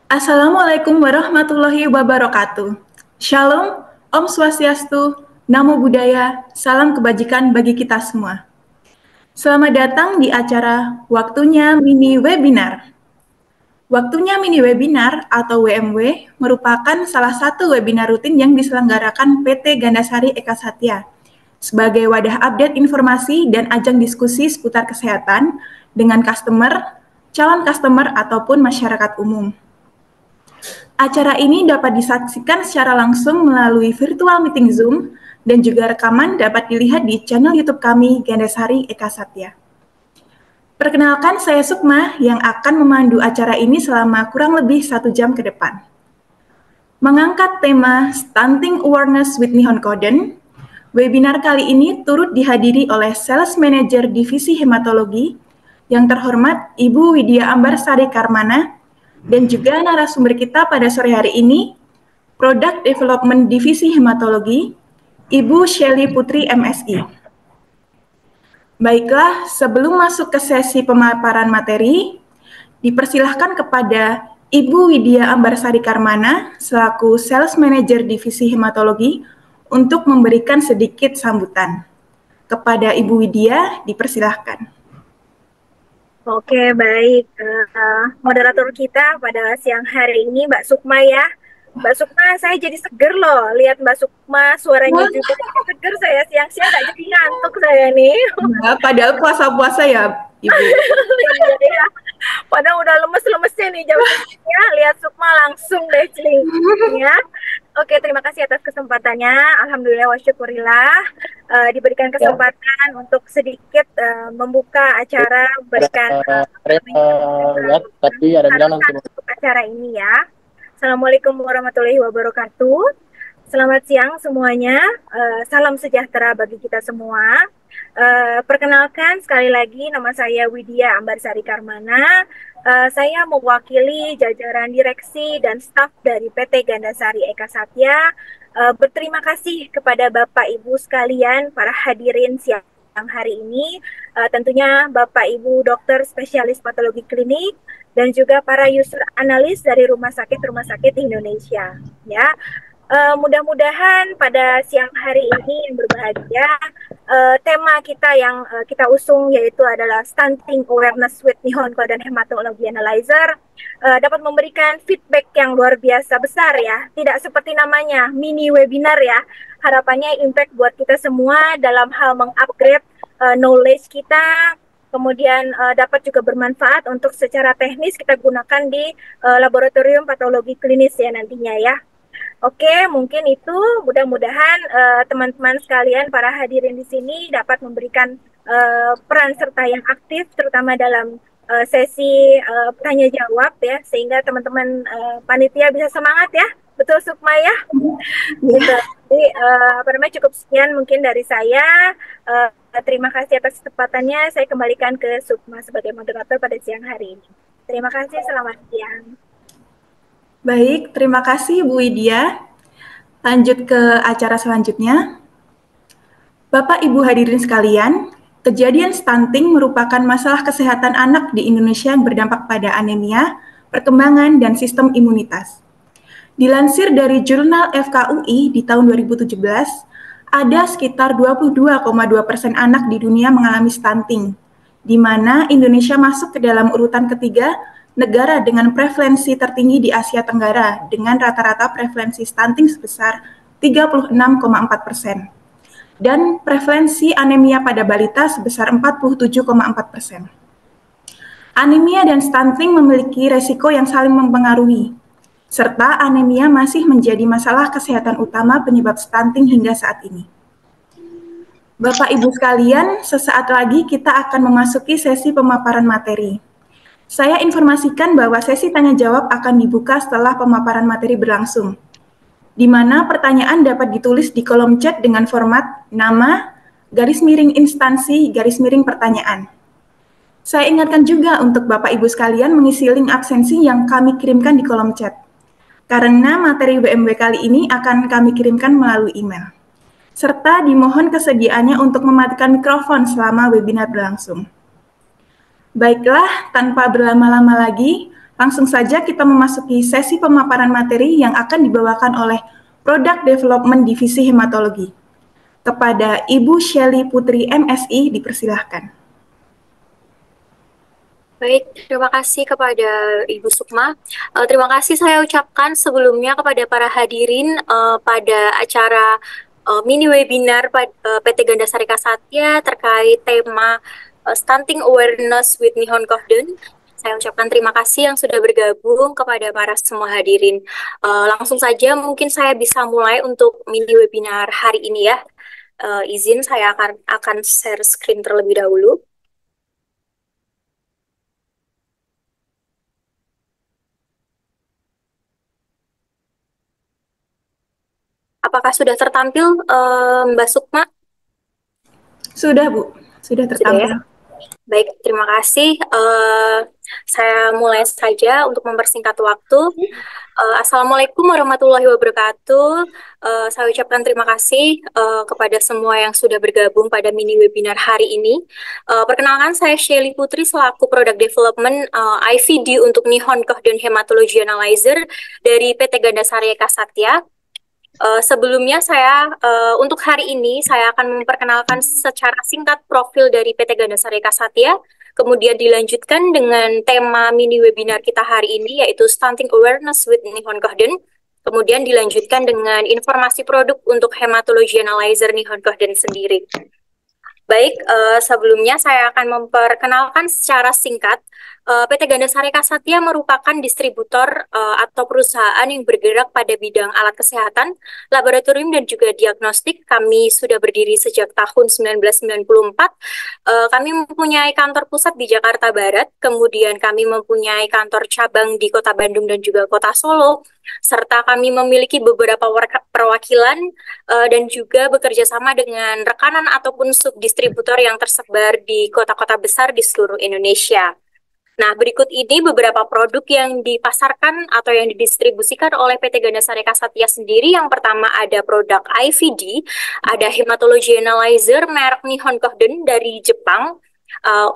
Assalamualaikum warahmatullahi wabarakatuh. Shalom, Om Swastiastu, Namo Buddhaya, salam kebajikan bagi kita semua. Selamat datang di acara Waktunya Mini Webinar. Waktunya Mini Webinar atau WMW merupakan salah satu webinar rutin yang diselenggarakan PT Gandasari Eka Satya sebagai wadah update informasi dan ajang diskusi seputar kesehatan dengan customer, calon customer, ataupun masyarakat umum. Acara ini dapat disaksikan secara langsung melalui virtual meeting Zoom dan juga rekaman dapat dilihat di channel YouTube kami Gandasari Eka Satya. Perkenalkan, saya Sukma yang akan memandu acara ini selama kurang lebih 1 jam ke depan. Mengangkat tema Stunting Awareness with Nihon Koden, webinar kali ini turut dihadiri oleh Sales Manager Divisi Hematologi yang terhormat Ibu Widya Ambarsari Karmana, dan juga narasumber kita pada sore hari ini, Product Development Divisi Hematologi, Ibu Shelly Putri MSI. Baiklah, sebelum masuk ke sesi pemaparan materi, dipersilahkan kepada Ibu Widya Ambarsari Karmana, selaku Sales Manager Divisi Hematologi, untuk memberikan sedikit sambutan. Kepada Ibu Widya, dipersilahkan. Oke, baik. Moderator kita pada siang hari ini Mbak Sukma ya. Mbak Sukma, saya jadi seger loh lihat Mbak Sukma, suaranya juga jadi seger saya siang-siang nggak jadi ngantuk saya nih. Ya, padahal puasa-puasa ya, Ibu. Ya. Padahal udah lemes-lemesnya nih jam ya, lihat Sukma langsung deh celingnya. Oke, terima kasih atas kesempatannya. Alhamdulillah wa syukurillah diberikan kesempatan untuk sedikit membuka acara, berikan acara ini ya. Assalamualaikum warahmatullahi wabarakatuh. Selamat siang semuanya. Salam sejahtera bagi kita semua. Perkenalkan sekali lagi, nama saya Widya Ambarsari Karmana. Saya mewakili jajaran direksi dan staf dari PT Gandasari Eka Satya. Berterima kasih kepada Bapak Ibu sekalian, para hadirin siang hari ini. Tentunya Bapak Ibu dokter spesialis patologi klinik dan juga para user analis dari rumah sakit di Indonesia. Ya. Mudah-mudahan pada siang hari ini yang berbahagia, tema kita yang kita usung yaitu adalah Stunting Awareness with Nihon Koden Hematology Analyzer dapat memberikan feedback yang luar biasa besar ya. Tidak seperti namanya, mini webinar ya. Harapannya impact buat kita semua dalam hal mengupgrade knowledge kita, kemudian dapat juga bermanfaat untuk secara teknis kita gunakan di laboratorium patologi klinis ya nantinya ya. Oke, mungkin itu mudah-mudahan teman-teman sekalian para hadirin di sini dapat memberikan peran serta yang aktif terutama dalam sesi tanya jawab ya, sehingga teman-teman panitia bisa semangat ya. Betul Sukma ya? Gitu. Jadi cukup sekian mungkin dari saya. Terima kasih atas kesempatannya. Saya kembalikan ke Sukma sebagai moderator pada siang hari ini. Terima kasih, selamat siang. Baik, terima kasih Bu Widya. Lanjut ke acara selanjutnya. Bapak Ibu hadirin sekalian, kejadian stunting merupakan masalah kesehatan anak di Indonesia yang berdampak pada anemia, perkembangan, dan sistem imunitas. Dilansir dari jurnal FKUI di tahun 2017, ada sekitar 22,2% anak di dunia mengalami stunting, di mana Indonesia masuk ke dalam urutan ketiga negara dengan prevalensi tertinggi di Asia Tenggara dengan rata-rata prevalensi stunting sebesar 36,4% dan prevalensi anemia pada balita sebesar 47,4%. Anemia dan stunting memiliki resiko yang saling mempengaruhi, serta anemia masih menjadi masalah kesehatan utama penyebab stunting hingga saat ini. Bapak Ibu sekalian, sesaat lagi kita akan memasuki sesi pemaparan materi. Saya informasikan bahwa sesi tanya jawab akan dibuka setelah pemaparan materi berlangsung, di mana pertanyaan dapat ditulis di kolom chat dengan format nama, _instansi, _pertanyaan. Saya ingatkan juga untuk Bapak Ibu sekalian mengisi link absensi yang kami kirimkan di kolom chat, karena materi WMW kali ini akan kami kirimkan melalui email. Serta dimohon kesediaannya untuk mematikan mikrofon selama webinar berlangsung. Baiklah, tanpa berlama-lama lagi, Langsung saja kita memasuki sesi pemaparan materi yang akan dibawakan oleh Product Development Divisi Hematologi. Kepada Ibu Shelly Putri MSI dipersilahkan. Baik, terima kasih kepada Ibu Sukma. Terima kasih saya ucapkan sebelumnya kepada para hadirin pada acara mini webinar PT Ganda Sarika Satya terkait tema Stunting Awareness with Nihon Kohden. Saya ucapkan terima kasih yang sudah bergabung kepada para semua hadirin. Langsung saja mungkin saya bisa mulai untuk mini webinar hari ini ya. Izin saya akan share screen terlebih dahulu. Apakah sudah tertampil, Mbak Sukma? Sudah, Bu. Sudah tertampil. Sudah, ya? Baik, terima kasih. Saya mulai saja untuk mempersingkat waktu. Assalamualaikum warahmatullahi wabarakatuh. Saya ucapkan terima kasih kepada semua yang sudah bergabung pada mini webinar hari ini. Perkenalkan, saya Shelly Putri selaku Product Development IVD untuk Nihon Kohden Hematology Analyzer dari PT Ganda Sarika Satya. Sebelumnya untuk hari ini saya akan memperkenalkan secara singkat profil dari PT Ganda Sarika Satya, kemudian dilanjutkan dengan tema mini webinar kita hari ini yaitu Stunting Awareness with Nihon Kohden, kemudian dilanjutkan dengan informasi produk untuk Hematology Analyzer Nihon Kohden sendiri. Baik, sebelumnya saya akan memperkenalkan secara singkat. PT Ganda Sarika Satya merupakan distributor atau perusahaan yang bergerak pada bidang alat kesehatan, laboratorium, dan juga diagnostik. Kami sudah berdiri sejak tahun 1994. Kami mempunyai kantor pusat di Jakarta Barat, kemudian kami mempunyai kantor cabang di Kota Bandung dan juga Kota Solo, serta kami memiliki beberapa perwakilan dan juga bekerja sama dengan rekanan ataupun subdistributor yang tersebar di kota-kota besar di seluruh Indonesia. Nah, berikut ini beberapa produk yang dipasarkan atau yang didistribusikan oleh PT Ganda Sarika Satya sendiri. Yang pertama ada produk IVD, ada Hematology Analyzer merek Nihon Kohden dari Jepang.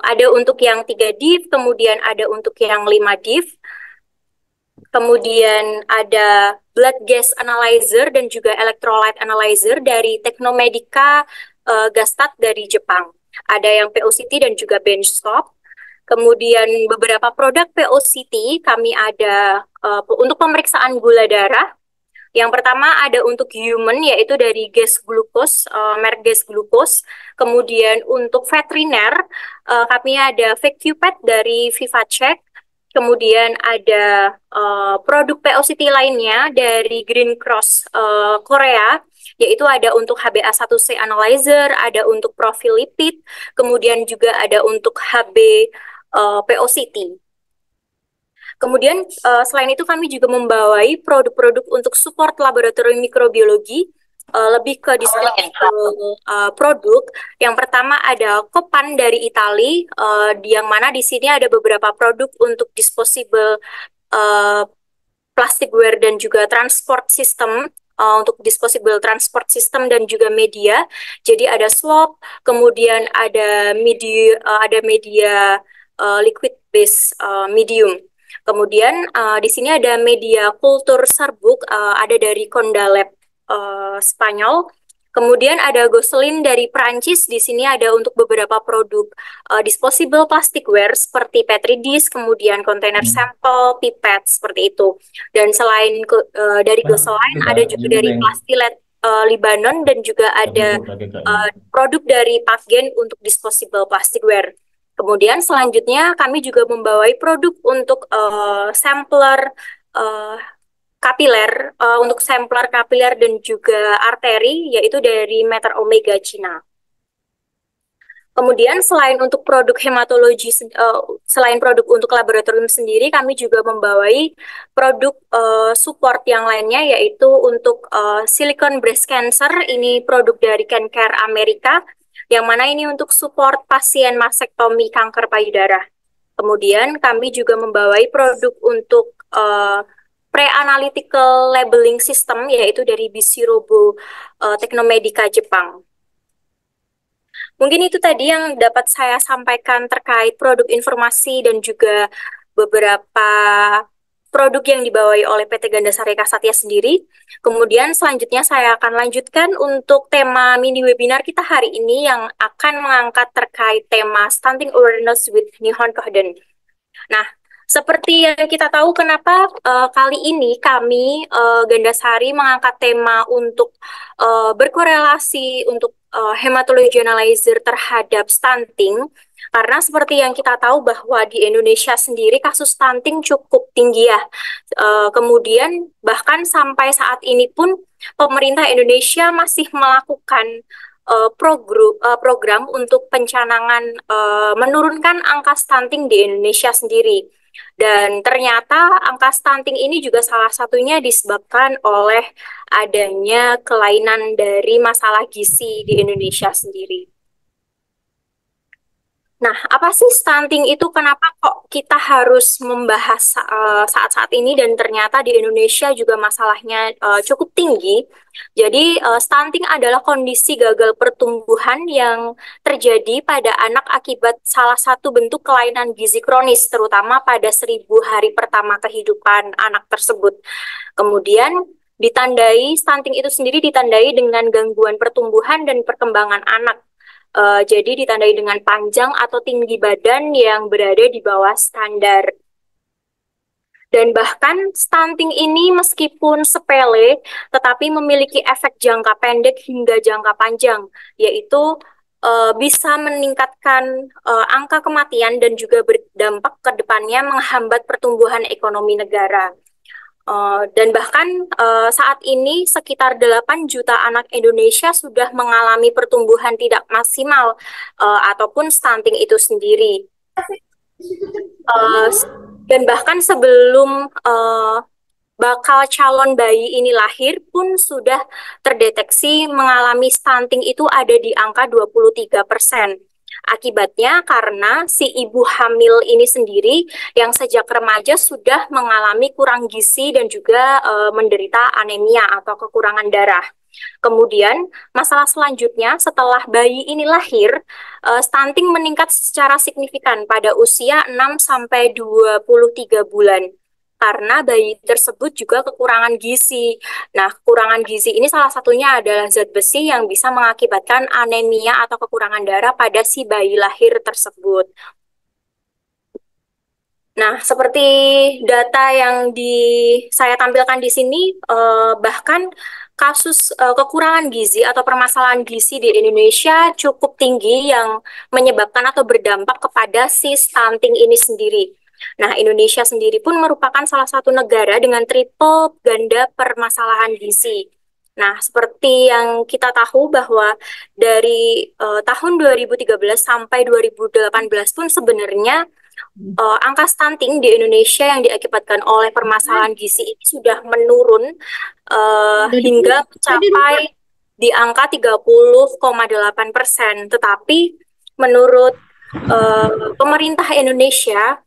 Ada untuk yang 3 div, kemudian ada untuk yang 5 div. Kemudian ada Blood Gas Analyzer dan juga Electrolyte Analyzer dari Technomedica Gastat dari Jepang. Ada yang POCT dan juga benchtop. Kemudian beberapa produk POCT kami ada untuk pemeriksaan gula darah. Yang pertama ada untuk human yaitu dari gas glukos, merek gas glukos. Kemudian untuk veteriner kami ada VQPET dari VivaCheck. Kemudian ada produk POCT lainnya dari Green Cross Korea, yaitu ada untuk HbA1c analyzer, ada untuk profil lipid, kemudian juga ada untuk HB POCT. Kemudian selain itu kami juga membawai produk-produk untuk support laboratorium mikrobiologi, lebih ke disposable produk. Yang pertama ada Copan dari Italia, yang mana di sini ada beberapa produk untuk disposable plasticware dan juga transport system, untuk disposable transport system dan juga media. Jadi ada swab, kemudian ada media liquid base medium. Kemudian di sini ada media kultur serbuk, ada dari Condalab Spanyol. Kemudian ada Gosselin dari Prancis. Di sini ada untuk beberapa produk disposable plasticware seperti Petri dish, kemudian kontainer sampel, pipette seperti itu. Dan selain dari Gosselin ada juga dari Plastilet Libanon dan juga ada produk dari Patgen untuk disposable plasticware. Kemudian selanjutnya kami juga membawai produk untuk sampler kapiler, untuk sampler kapiler dan juga arteri, yaitu dari Meter Omega Cina. Kemudian selain untuk produk hematologi, selain produk untuk laboratorium sendiri, kami juga membawai produk support yang lainnya, yaitu untuk silicone breast cancer. Ini produk dari CanCare Amerika, yang mana ini untuk support pasien mastektomi kanker payudara. Kemudian kami juga membawai produk untuk pre-analytical labeling system, yaitu dari Bisirobo Technomedica Jepang. Mungkin itu tadi yang dapat saya sampaikan terkait produk informasi dan juga beberapa produk yang dibawahi oleh PT Gandasari Eka Satya sendiri. Kemudian selanjutnya saya akan lanjutkan untuk tema mini webinar kita hari ini yang akan mengangkat terkait tema Stunting Awareness with Nihon Kohden. Nah, seperti yang kita tahu kenapa kali ini kami Gandasari mengangkat tema untuk berkorelasi untuk hematology analyzer terhadap stunting, karena seperti yang kita tahu bahwa di Indonesia sendiri kasus stunting cukup tinggi ya. Kemudian bahkan sampai saat ini pun pemerintah Indonesia masih melakukan program untuk pencanangan menurunkan angka stunting di Indonesia sendiri. Dan ternyata angka stunting ini juga salah satunya disebabkan oleh adanya kelainan dari masalah gizi di Indonesia sendiri. Nah, apa sih stunting itu? Kenapa kok kita harus membahas saat-saat ini dan ternyata di Indonesia juga masalahnya cukup tinggi. Jadi, stunting adalah kondisi gagal pertumbuhan yang terjadi pada anak akibat salah satu bentuk kelainan gizi kronis, terutama pada 1000 hari pertama kehidupan anak tersebut. Kemudian, stunting itu sendiri ditandai dengan gangguan pertumbuhan dan perkembangan anak. Jadi ditandai dengan panjang atau tinggi badan yang berada di bawah standar. Dan bahkan stunting ini meskipun sepele, tetapi memiliki efek jangka pendek hingga jangka panjang, yaitu bisa meningkatkan angka kematian dan juga berdampak ke depannya menghambat pertumbuhan ekonomi negara. Dan bahkan saat ini sekitar 8 juta anak Indonesia sudah mengalami pertumbuhan tidak maksimal ataupun stunting itu sendiri. Dan bahkan sebelum bakal calon bayi ini lahir pun sudah terdeteksi mengalami stunting itu ada di angka 23%. Akibatnya karena si ibu hamil ini sendiri yang sejak remaja sudah mengalami kurang gizi dan juga menderita anemia atau kekurangan darah. Kemudian masalah selanjutnya setelah bayi ini lahir, stunting meningkat secara signifikan pada usia 6-23 bulan. Karena bayi tersebut juga kekurangan gizi. Nah, kekurangan gizi ini salah satunya adalah zat besi yang bisa mengakibatkan anemia atau kekurangan darah pada si bayi lahir tersebut. Nah, seperti data yang saya tampilkan di sini, bahkan kasus kekurangan gizi atau permasalahan gizi di Indonesia cukup tinggi yang menyebabkan atau berdampak kepada si stunting ini sendiri. Nah, Indonesia sendiri pun merupakan salah satu negara dengan triple ganda permasalahan gizi. Nah, seperti yang kita tahu bahwa dari tahun 2013 sampai 2018 pun sebenarnya angka stunting di Indonesia yang diakibatkan oleh permasalahan gizi ini sudah menurun hingga mencapai di angka 30,8%. Tetapi menurut pemerintah Indonesia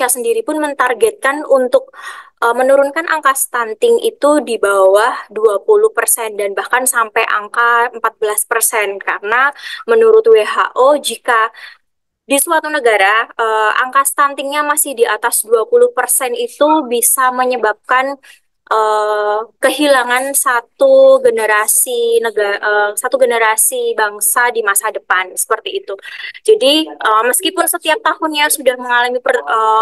sendiri pun mentargetkan untuk menurunkan angka stunting itu di bawah 20% dan bahkan sampai angka 14%, karena menurut WHO jika di suatu negara angka stuntingnya masih di atas 20% itu bisa menyebabkan kehilangan satu generasi bangsa di masa depan, seperti itu. Jadi meskipun setiap tahunnya sudah mengalami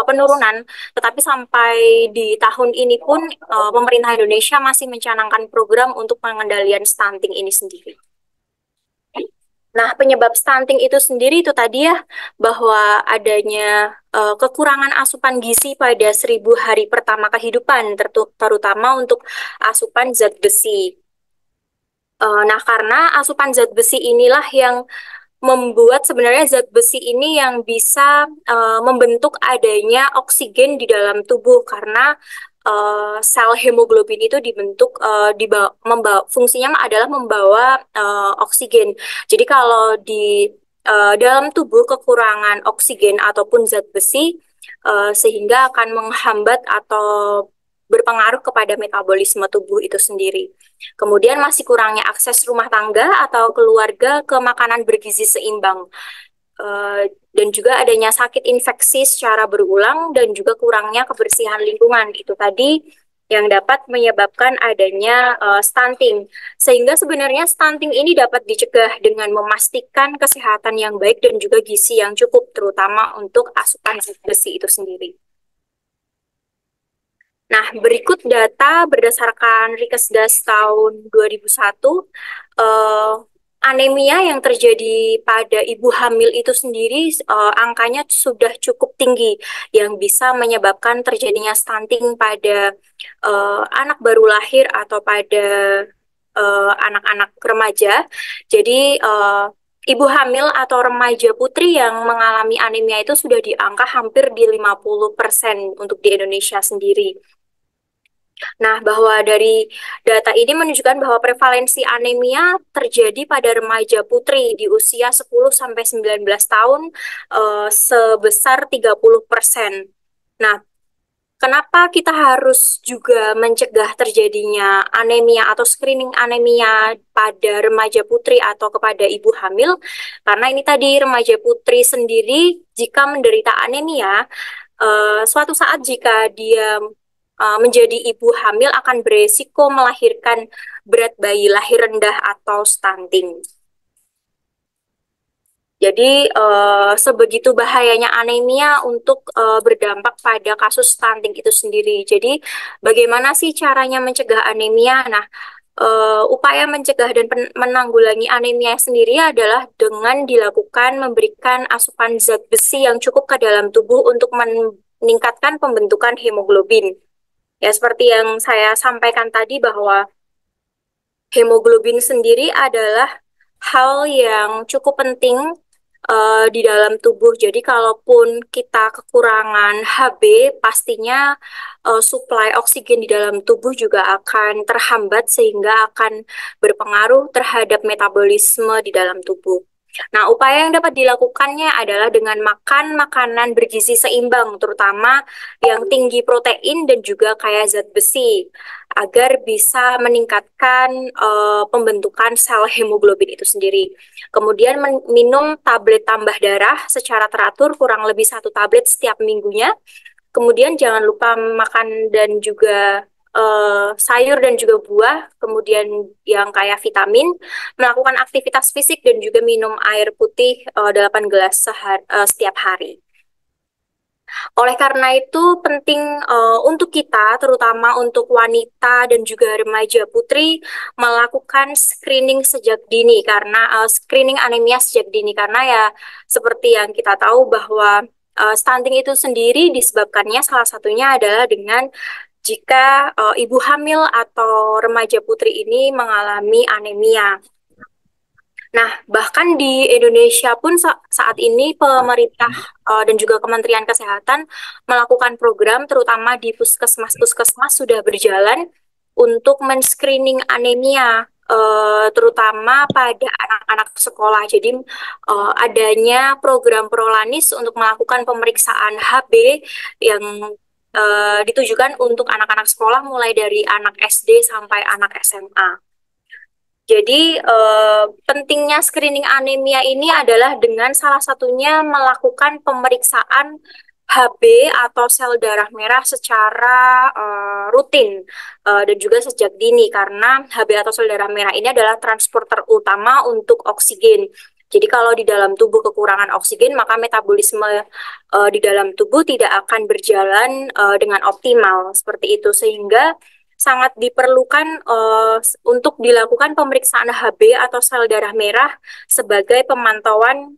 penurunan, tetapi sampai di tahun ini pun pemerintah Indonesia masih mencanangkan program untuk pengendalian stunting ini sendiri. Nah, penyebab stunting itu sendiri itu tadi ya, bahwa adanya kekurangan asupan gizi pada 1000 hari pertama kehidupan, terutama untuk asupan zat besi. Nah, karena asupan zat besi inilah yang membuat sebenarnya zat besi ini yang bisa membentuk adanya oksigen di dalam tubuh, karena sel hemoglobin itu dibentuk fungsinya adalah membawa oksigen. Jadi kalau di dalam tubuh kekurangan oksigen ataupun zat besi sehingga akan menghambat atau berpengaruh kepada metabolisme tubuh itu sendiri. Kemudian masih kurangnya akses rumah tangga atau keluarga ke makanan bergizi seimbang. dan juga adanya sakit infeksi secara berulang dan juga kurangnya kebersihan lingkungan. Itu tadi yang dapat menyebabkan adanya stunting. Sehingga sebenarnya stunting ini dapat dicegah dengan memastikan kesehatan yang baik dan juga gizi yang cukup, terutama untuk asupan zat besi itu sendiri. Nah, berikut data berdasarkan Rikesdas tahun 2001, anemia yang terjadi pada ibu hamil itu sendiri angkanya sudah cukup tinggi yang bisa menyebabkan terjadinya stunting pada anak baru lahir atau pada anak-anak remaja. Jadi ibu hamil atau remaja putri yang mengalami anemia itu sudah di angka hampir di 50% untuk di Indonesia sendiri. Nah, bahwa dari data ini menunjukkan bahwa prevalensi anemia terjadi pada remaja putri di usia 10-19 tahun sebesar 30%. Nah, kenapa kita harus juga mencegah terjadinya anemia atau screening anemia pada remaja putri atau kepada ibu hamil? Karena ini tadi remaja putri sendiri jika menderita anemia, suatu saat jika dia menjadi ibu hamil akan beresiko melahirkan berat bayi lahir rendah atau stunting. Jadi sebegitu bahayanya anemia untuk berdampak pada kasus stunting itu sendiri. Jadi bagaimana sih caranya mencegah anemia? Nah, upaya mencegah dan menanggulangi anemia sendiri adalah dengan dilakukan memberikan asupan zat besi yang cukup ke dalam tubuh untuk meningkatkan pembentukan hemoglobin. Ya, seperti yang saya sampaikan tadi bahwa hemoglobin sendiri adalah hal yang cukup penting di dalam tubuh. Jadi kalaupun kita kekurangan Hb, pastinya suplai oksigen di dalam tubuh juga akan terhambat sehingga akan berpengaruh terhadap metabolisme di dalam tubuh. Nah, upaya yang dapat dilakukannya adalah dengan makan makanan bergizi seimbang, terutama yang tinggi protein dan juga kaya zat besi, agar bisa meningkatkan pembentukan sel hemoglobin itu sendiri. Kemudian minum tablet tambah darah secara teratur, kurang lebih 1 tablet setiap minggunya. Kemudian jangan lupa makan dan juga sayur dan juga buah, kemudian yang kaya vitamin, melakukan aktivitas fisik dan juga minum air putih 8 gelas setiap hari. Oleh karena itu penting untuk kita, terutama untuk wanita dan juga remaja putri, melakukan screening sejak dini karena screening anemia sejak dini karena ya seperti yang kita tahu bahwa stunting itu sendiri disebabkannya salah satunya adalah dengan jika ibu hamil atau remaja putri ini mengalami anemia. Nah, bahkan di Indonesia pun saat ini pemerintah dan juga Kementerian Kesehatan melakukan program terutama di puskesmas-puskesmas sudah berjalan untuk men-screening anemia terutama pada anak-anak sekolah. Jadi adanya program Prolanis untuk melakukan pemeriksaan Hb yang ditujukan untuk anak-anak sekolah mulai dari anak SD sampai anak SMA. Jadi pentingnya screening anemia ini adalah dengan salah satunya melakukan pemeriksaan Hb atau sel darah merah secara rutin dan juga sejak dini karena Hb atau sel darah merah ini adalah transporter utama untuk oksigen. Jadi kalau di dalam tubuh kekurangan oksigen maka metabolisme di dalam tubuh tidak akan berjalan dengan optimal seperti itu sehingga sangat diperlukan untuk dilakukan pemeriksaan Hb atau sel darah merah sebagai pemantauan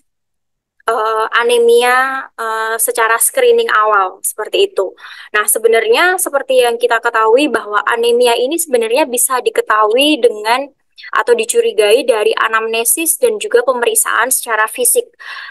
anemia secara screening awal seperti itu. Nah, sebenarnya seperti yang kita ketahui bahwa anemia ini sebenarnya bisa diketahui dengan atau dicurigai dari anamnesis dan juga pemeriksaan secara fisik.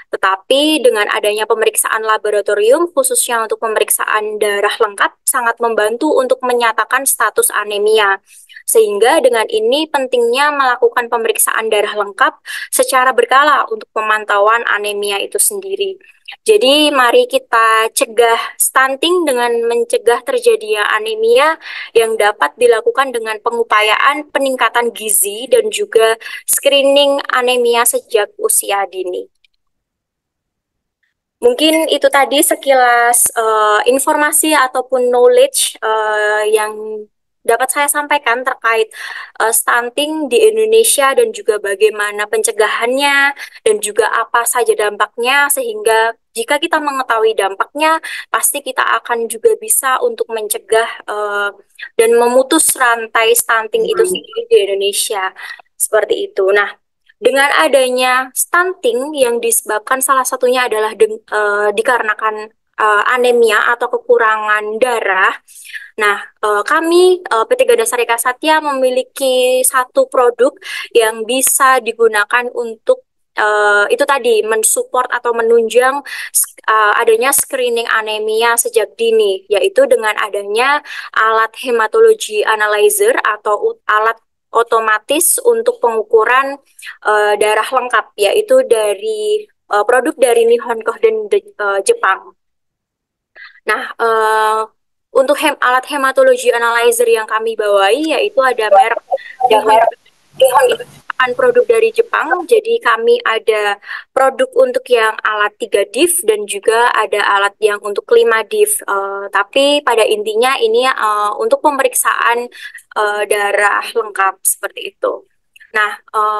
Tetapi dengan adanya pemeriksaan laboratorium, khususnya untuk pemeriksaan darah lengkap, sangat membantu untuk menyatakan status anemia. Sehingga dengan ini pentingnya melakukan pemeriksaan darah lengkap secara berkala untuk pemantauan anemia itu sendiri. Jadi mari kita cegah stunting dengan mencegah terjadinya anemia yang dapat dilakukan dengan pengupayaan peningkatan gizi dan juga screening anemia sejak usia dini. Mungkin itu tadi sekilas informasi ataupun knowledge yang dapat saya sampaikan terkait stunting di Indonesia dan juga bagaimana pencegahannya dan juga apa saja dampaknya, sehingga jika kita mengetahui dampaknya pasti kita akan juga bisa untuk mencegah dan memutus rantai stunting itu sendiri di Indonesia seperti itu. Nah, dengan adanya stunting yang disebabkan salah satunya adalah dikarenakan anemia atau kekurangan darah. Nah, kami PT Ganda Sarika Satya memiliki satu produk yang bisa digunakan untuk itu tadi mensupport atau menunjang adanya screening anemia sejak dini, yaitu dengan adanya alat hematology analyzer atau alat otomatis untuk pengukuran darah lengkap, yaitu dari produk dari Nihon Kohden Jepang. Nah, untuk alat hematology analyzer yang kami bawahi yaitu ada merek Nihon itu merupakan produk dari Jepang. Jadi kami ada produk untuk yang alat 3 div dan juga ada alat yang untuk 5 div. Tapi pada intinya ini untuk pemeriksaan darah lengkap seperti itu. Nah,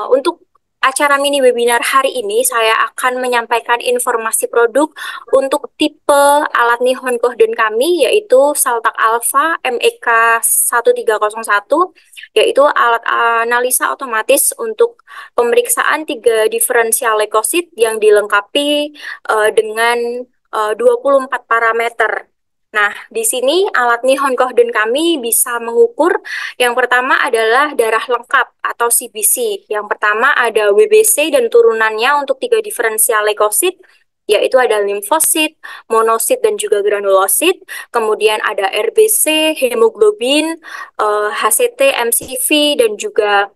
untuk acara mini webinar hari ini saya akan menyampaikan informasi produk untuk tipe alat Nihon Kohden kami, yaitu Saltak Alpha MEK 1301, yaitu alat analisa otomatis untuk pemeriksaan 3 diferensial leukosit yang dilengkapi dengan 24 parameter. Nah, di sini alat Nihon Kohden kami bisa mengukur yang pertama adalah darah lengkap atau CBC. Yang pertama ada WBC dan turunannya untuk 3 diferensial leukosit, yaitu ada limfosit, monosit, dan juga granulosit. Kemudian ada RBC, hemoglobin, HCT, MCV, dan juga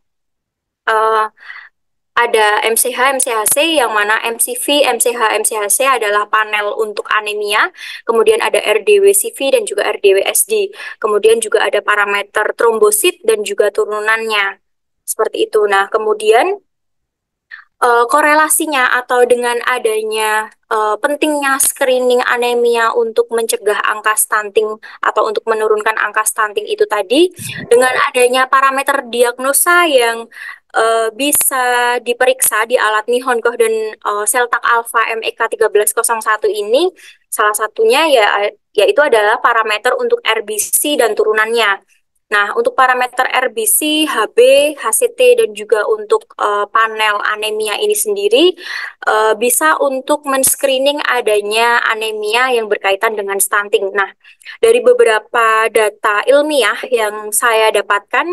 ada MCH, MCHC, yang mana MCV, MCH, MCHC adalah panel untuk anemia. Kemudian ada RDW-CV dan juga RDW-SD. Kemudian juga ada parameter trombosit dan juga turunannya. Seperti itu. Nah, kemudian korelasinya atau dengan adanya pentingnya screening anemia untuk mencegah angka stunting atau untuk menurunkan angka stunting itu tadi, dengan adanya parameter diagnosa yang bisa diperiksa di alat Nihon Kohden Saltak Alpha MEK 1301 ini, salah satunya yaitu adalah parameter untuk RBC dan turunannya. Nah, untuk parameter RBC, HB, HCT, dan juga untuk panel anemia ini sendiri bisa untuk men-screening adanya anemia yang berkaitan dengan stunting. Nah, dari beberapa data ilmiah yang saya dapatkan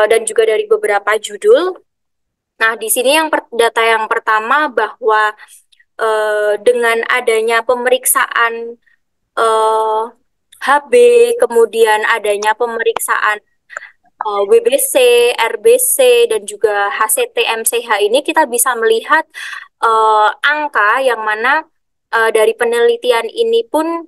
dan juga dari beberapa judul, nah di sini data yang pertama bahwa dengan adanya pemeriksaan HB, kemudian adanya pemeriksaan WBC, RBC, dan juga HCT, MCH ini kita bisa melihat angka yang mana dari penelitian ini pun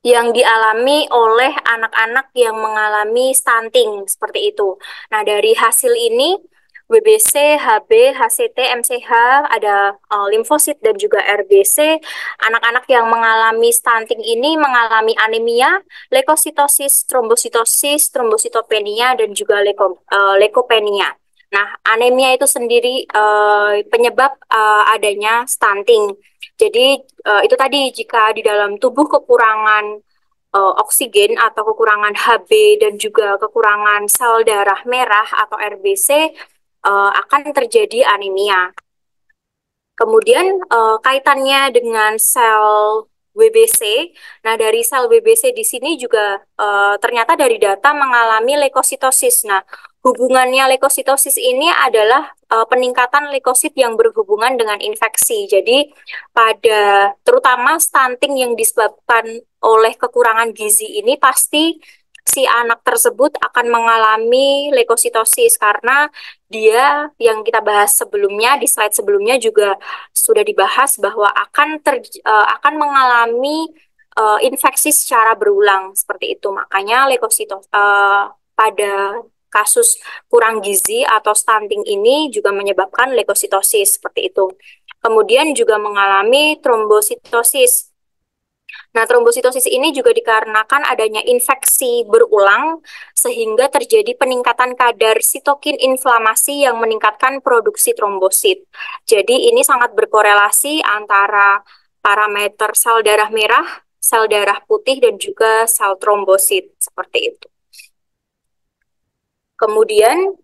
yang dialami oleh anak-anak yang mengalami stunting seperti itu. Nah, dari hasil ini WBC, HB, HCT, MCH, ada limfosit dan juga RBC. Anak-anak yang mengalami stunting ini mengalami anemia, leukositosis, trombositosis, trombositopenia, dan juga leukopenia. Nah, anemia itu sendiri penyebab adanya stunting. Jadi itu tadi jika di dalam tubuh kekurangan oksigen atau kekurangan HB dan juga kekurangan sel darah merah atau RBC, akan terjadi anemia. Kemudian kaitannya dengan sel WBC. Nah, dari sel WBC di sini juga ternyata dari data mengalami leukositosis. Nah, hubungannya leukositosis ini adalah peningkatan leukosit yang berhubungan dengan infeksi. Jadi, terutama stunting yang disebabkan oleh kekurangan gizi ini pasti si anak tersebut akan mengalami leukositosis karena dia yang kita bahas sebelumnya di slide sebelumnya juga sudah dibahas bahwa akan mengalami infeksi secara berulang seperti itu. Makanya leukositosis pada kasus kurang gizi atau stunting ini juga menyebabkan leukositosis seperti itu. kemudian juga mengalami trombositosis. Nah, trombositosis ini juga dikarenakan adanya infeksi berulang sehingga terjadi peningkatan kadar sitokin inflamasi yang meningkatkan produksi trombosit. Jadi ini sangat berkorelasi antara parameter sel darah merah, sel darah putih, dan juga sel trombosit seperti itu. Kemudian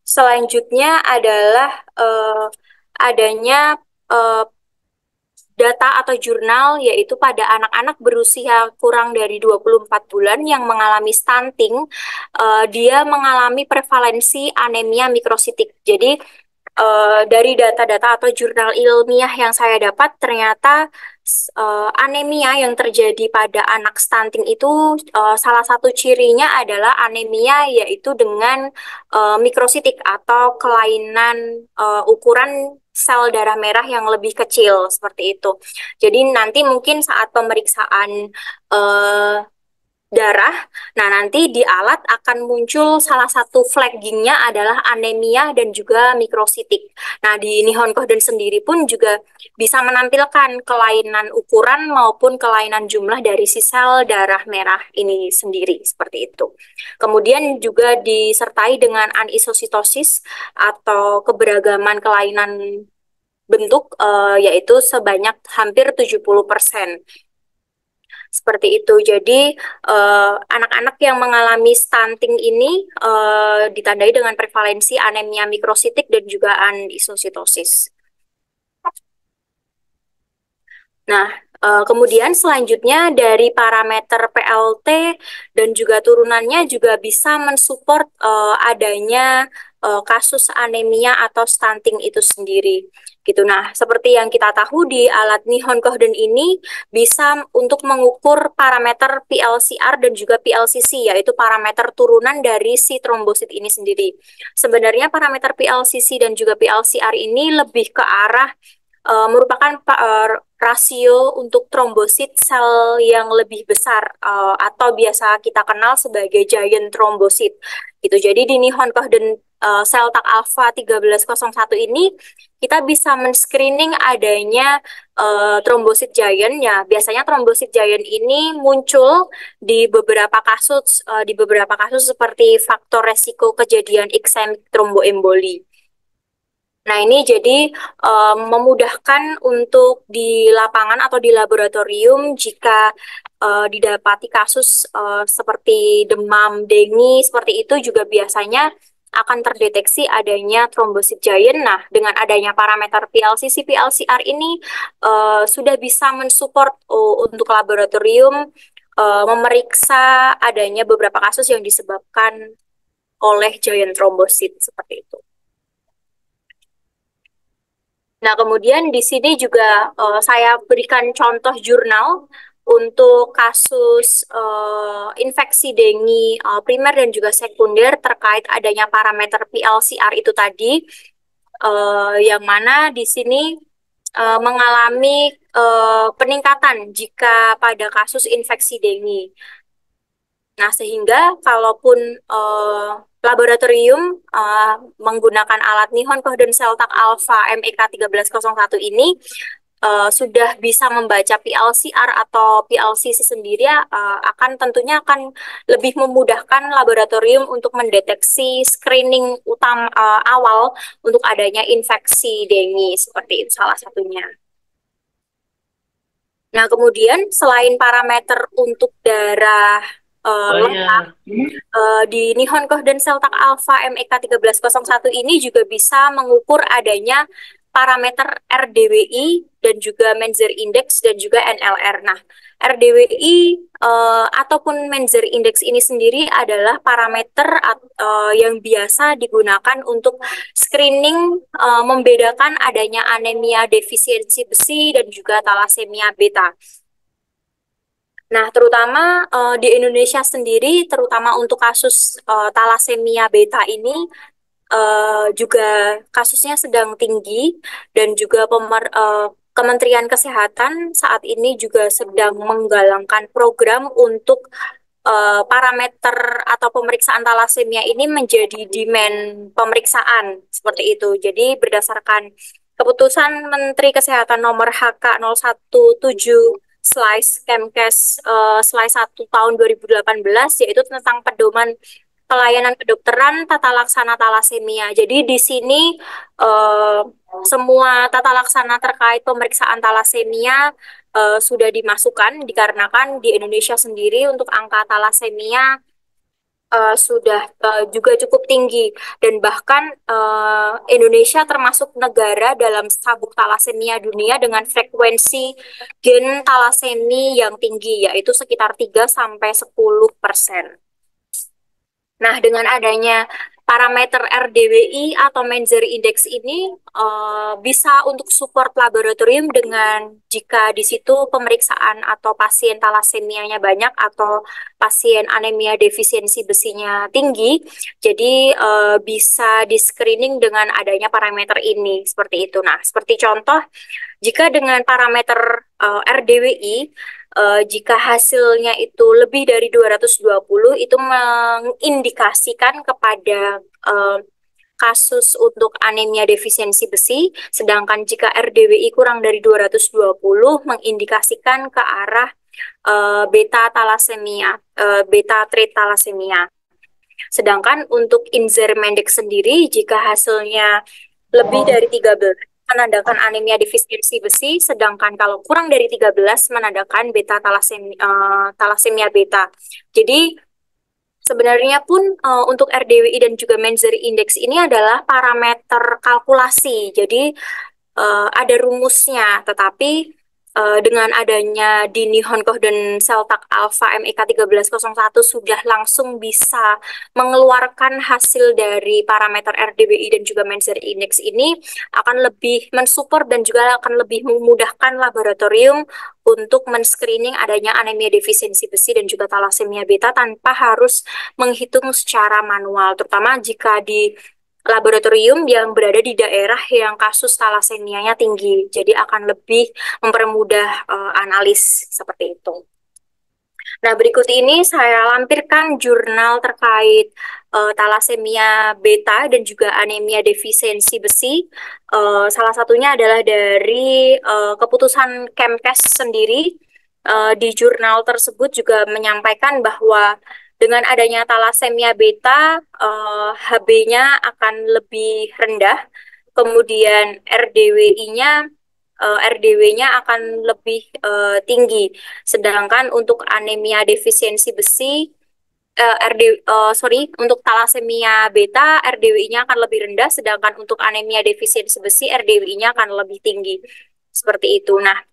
selanjutnya adalah adanya data atau jurnal yaitu pada anak-anak berusia kurang dari 24 bulan yang mengalami stunting, dia mengalami prevalensi anemia mikrositik. Jadi dari data-data atau jurnal ilmiah yang saya dapat ternyata anemia yang terjadi pada anak stunting itu salah satu cirinya adalah anemia yaitu dengan mikrositik atau kelainan ukuran sel darah merah yang lebih kecil seperti itu. Jadi nanti mungkin saat pemeriksaan darah, nah nanti di alat akan muncul salah satu flaggingnya adalah anemia dan juga mikrositik. Nah di Nihon Kohden sendiri pun juga bisa menampilkan kelainan ukuran maupun kelainan jumlah dari si sel darah merah ini sendiri seperti itu. Kemudian juga disertai dengan anisositosis atau keberagaman kelainan bentuk yaitu sebanyak hampir 70%. Seperti itu. Jadi anak-anak yang mengalami stunting ini ditandai dengan prevalensi anemia mikrositik dan juga anisositosis. Nah, kemudian selanjutnya dari parameter PLT dan juga turunannya juga bisa mensupport adanya kasus anemia atau stunting itu sendiri. Gitu. Nah, seperti yang kita tahu di alat Nihon Kohden ini bisa untuk mengukur parameter PLCR dan juga PLCC, yaitu parameter turunan dari si trombosit ini sendiri. Sebenarnya parameter PLCC dan juga PLCR ini lebih ke arah merupakan rasio untuk trombosit sel yang lebih besar atau biasa kita kenal sebagai giant trombosit. Gitu. Jadi di Nihon Kohden sel tak alpha 1301 ini kita bisa men-screening adanya trombosit giant ya. Biasanya trombosit giant ini muncul di beberapa kasus seperti faktor resiko kejadian ischemic thromboemboli. Nah, ini jadi memudahkan untuk di lapangan atau di laboratorium jika didapati kasus seperti demam, dengue, seperti itu juga biasanya akan terdeteksi adanya trombosit giant. Nah, dengan adanya parameter PLCC, PLCR ini sudah bisa mensupport untuk laboratorium memeriksa adanya beberapa kasus yang disebabkan oleh giant trombosit seperti itu. Nah, kemudian di sini juga saya berikan contoh jurnal untuk kasus infeksi dengue primer dan juga sekunder terkait adanya parameter PLCR itu tadi, yang mana di sini mengalami peningkatan jika pada kasus infeksi dengue. Nah, sehingga kalaupun laboratorium menggunakan alat Nihon Kohden sel tak alpha MEK 1301 ini sudah bisa membaca PLCR atau PLCC sendiri, tentunya akan lebih memudahkan laboratorium untuk mendeteksi screening utama awal untuk adanya infeksi dengue seperti itu salah satunya. Nah, kemudian selain parameter untuk darah lengkap, di Nihon Kohden sel tak alpha MEK 1301 ini juga bisa mengukur adanya parameter RDWI dan juga Menzer Index dan juga NLR. Nah, RDWI ataupun Menzer Index ini sendiri adalah parameter yang biasa digunakan untuk screening membedakan adanya anemia defisiensi besi dan juga talasemia beta. Nah, terutama di Indonesia sendiri, terutama untuk kasus talasemia beta ini juga kasusnya sedang tinggi dan juga Kementerian Kesehatan saat ini juga sedang menggalangkan program untuk parameter atau pemeriksaan talasemia ini menjadi demand pemeriksaan seperti itu. Jadi berdasarkan Keputusan Menteri Kesehatan nomor HK 017/Kemkes/1 tahun 2018 yaitu tentang pedoman pelayanan kedokteran tata laksana talasemia. Jadi di sini eh, semua tata laksana terkait pemeriksaan talasemia sudah dimasukkan dikarenakan di Indonesia sendiri untuk angka talasemia sudah juga cukup tinggi dan bahkan Indonesia termasuk negara dalam sabuk talasemia dunia dengan frekuensi gen talasemi yang tinggi yaitu sekitar 3-10%. Nah, dengan adanya parameter RDWI atau Menzer Index ini bisa untuk support laboratorium dengan jika di situ pemeriksaan atau pasien talasemianya banyak atau pasien anemia defisiensi besinya tinggi, jadi bisa di screening dengan adanya parameter ini seperti itu. Nah, seperti contoh, jika dengan parameter RDWI jika hasilnya itu lebih dari 220 itu mengindikasikan kepada kasus untuk anemia defisiensi besi, sedangkan jika RDWI kurang dari 220 mengindikasikan ke arah beta talasemia, beta trait talasemia. Sedangkan untuk Inzer-Mendek sendiri jika hasilnya lebih dari 13 menandakan anemia defisiensi besi, sedangkan kalau kurang dari 13 menandakan beta talasemia beta. Jadi sebenarnya pun untuk RDWI dan juga Menzer Index ini adalah parameter kalkulasi. Jadi ada rumusnya, tetapi dengan adanya di Nihon Kohden Seltak Alpha MEK 1301 sudah langsung bisa mengeluarkan hasil dari parameter RDWI dan juga Menzer Index ini akan lebih mensupport dan juga akan lebih memudahkan laboratorium untuk men-screening adanya anemia defisiensi besi dan juga talasemia beta tanpa harus menghitung secara manual, terutama jika di laboratorium yang berada di daerah yang kasus talasemianya tinggi. Jadi akan lebih mempermudah analis seperti itu. Nah, berikut ini saya lampirkan jurnal terkait talasemia beta dan juga anemia defisiensi besi. Salah satunya adalah dari keputusan Kemkes sendiri. Di jurnal tersebut juga menyampaikan bahwa dengan adanya talasemia beta, HB-nya akan lebih rendah, kemudian RDW-nya akan lebih tinggi. Sedangkan untuk anemia defisiensi besi, untuk talasemia beta, RDWI-nya akan lebih rendah, sedangkan untuk anemia defisiensi besi, RDWI-nya akan lebih tinggi. Seperti itu. Nah,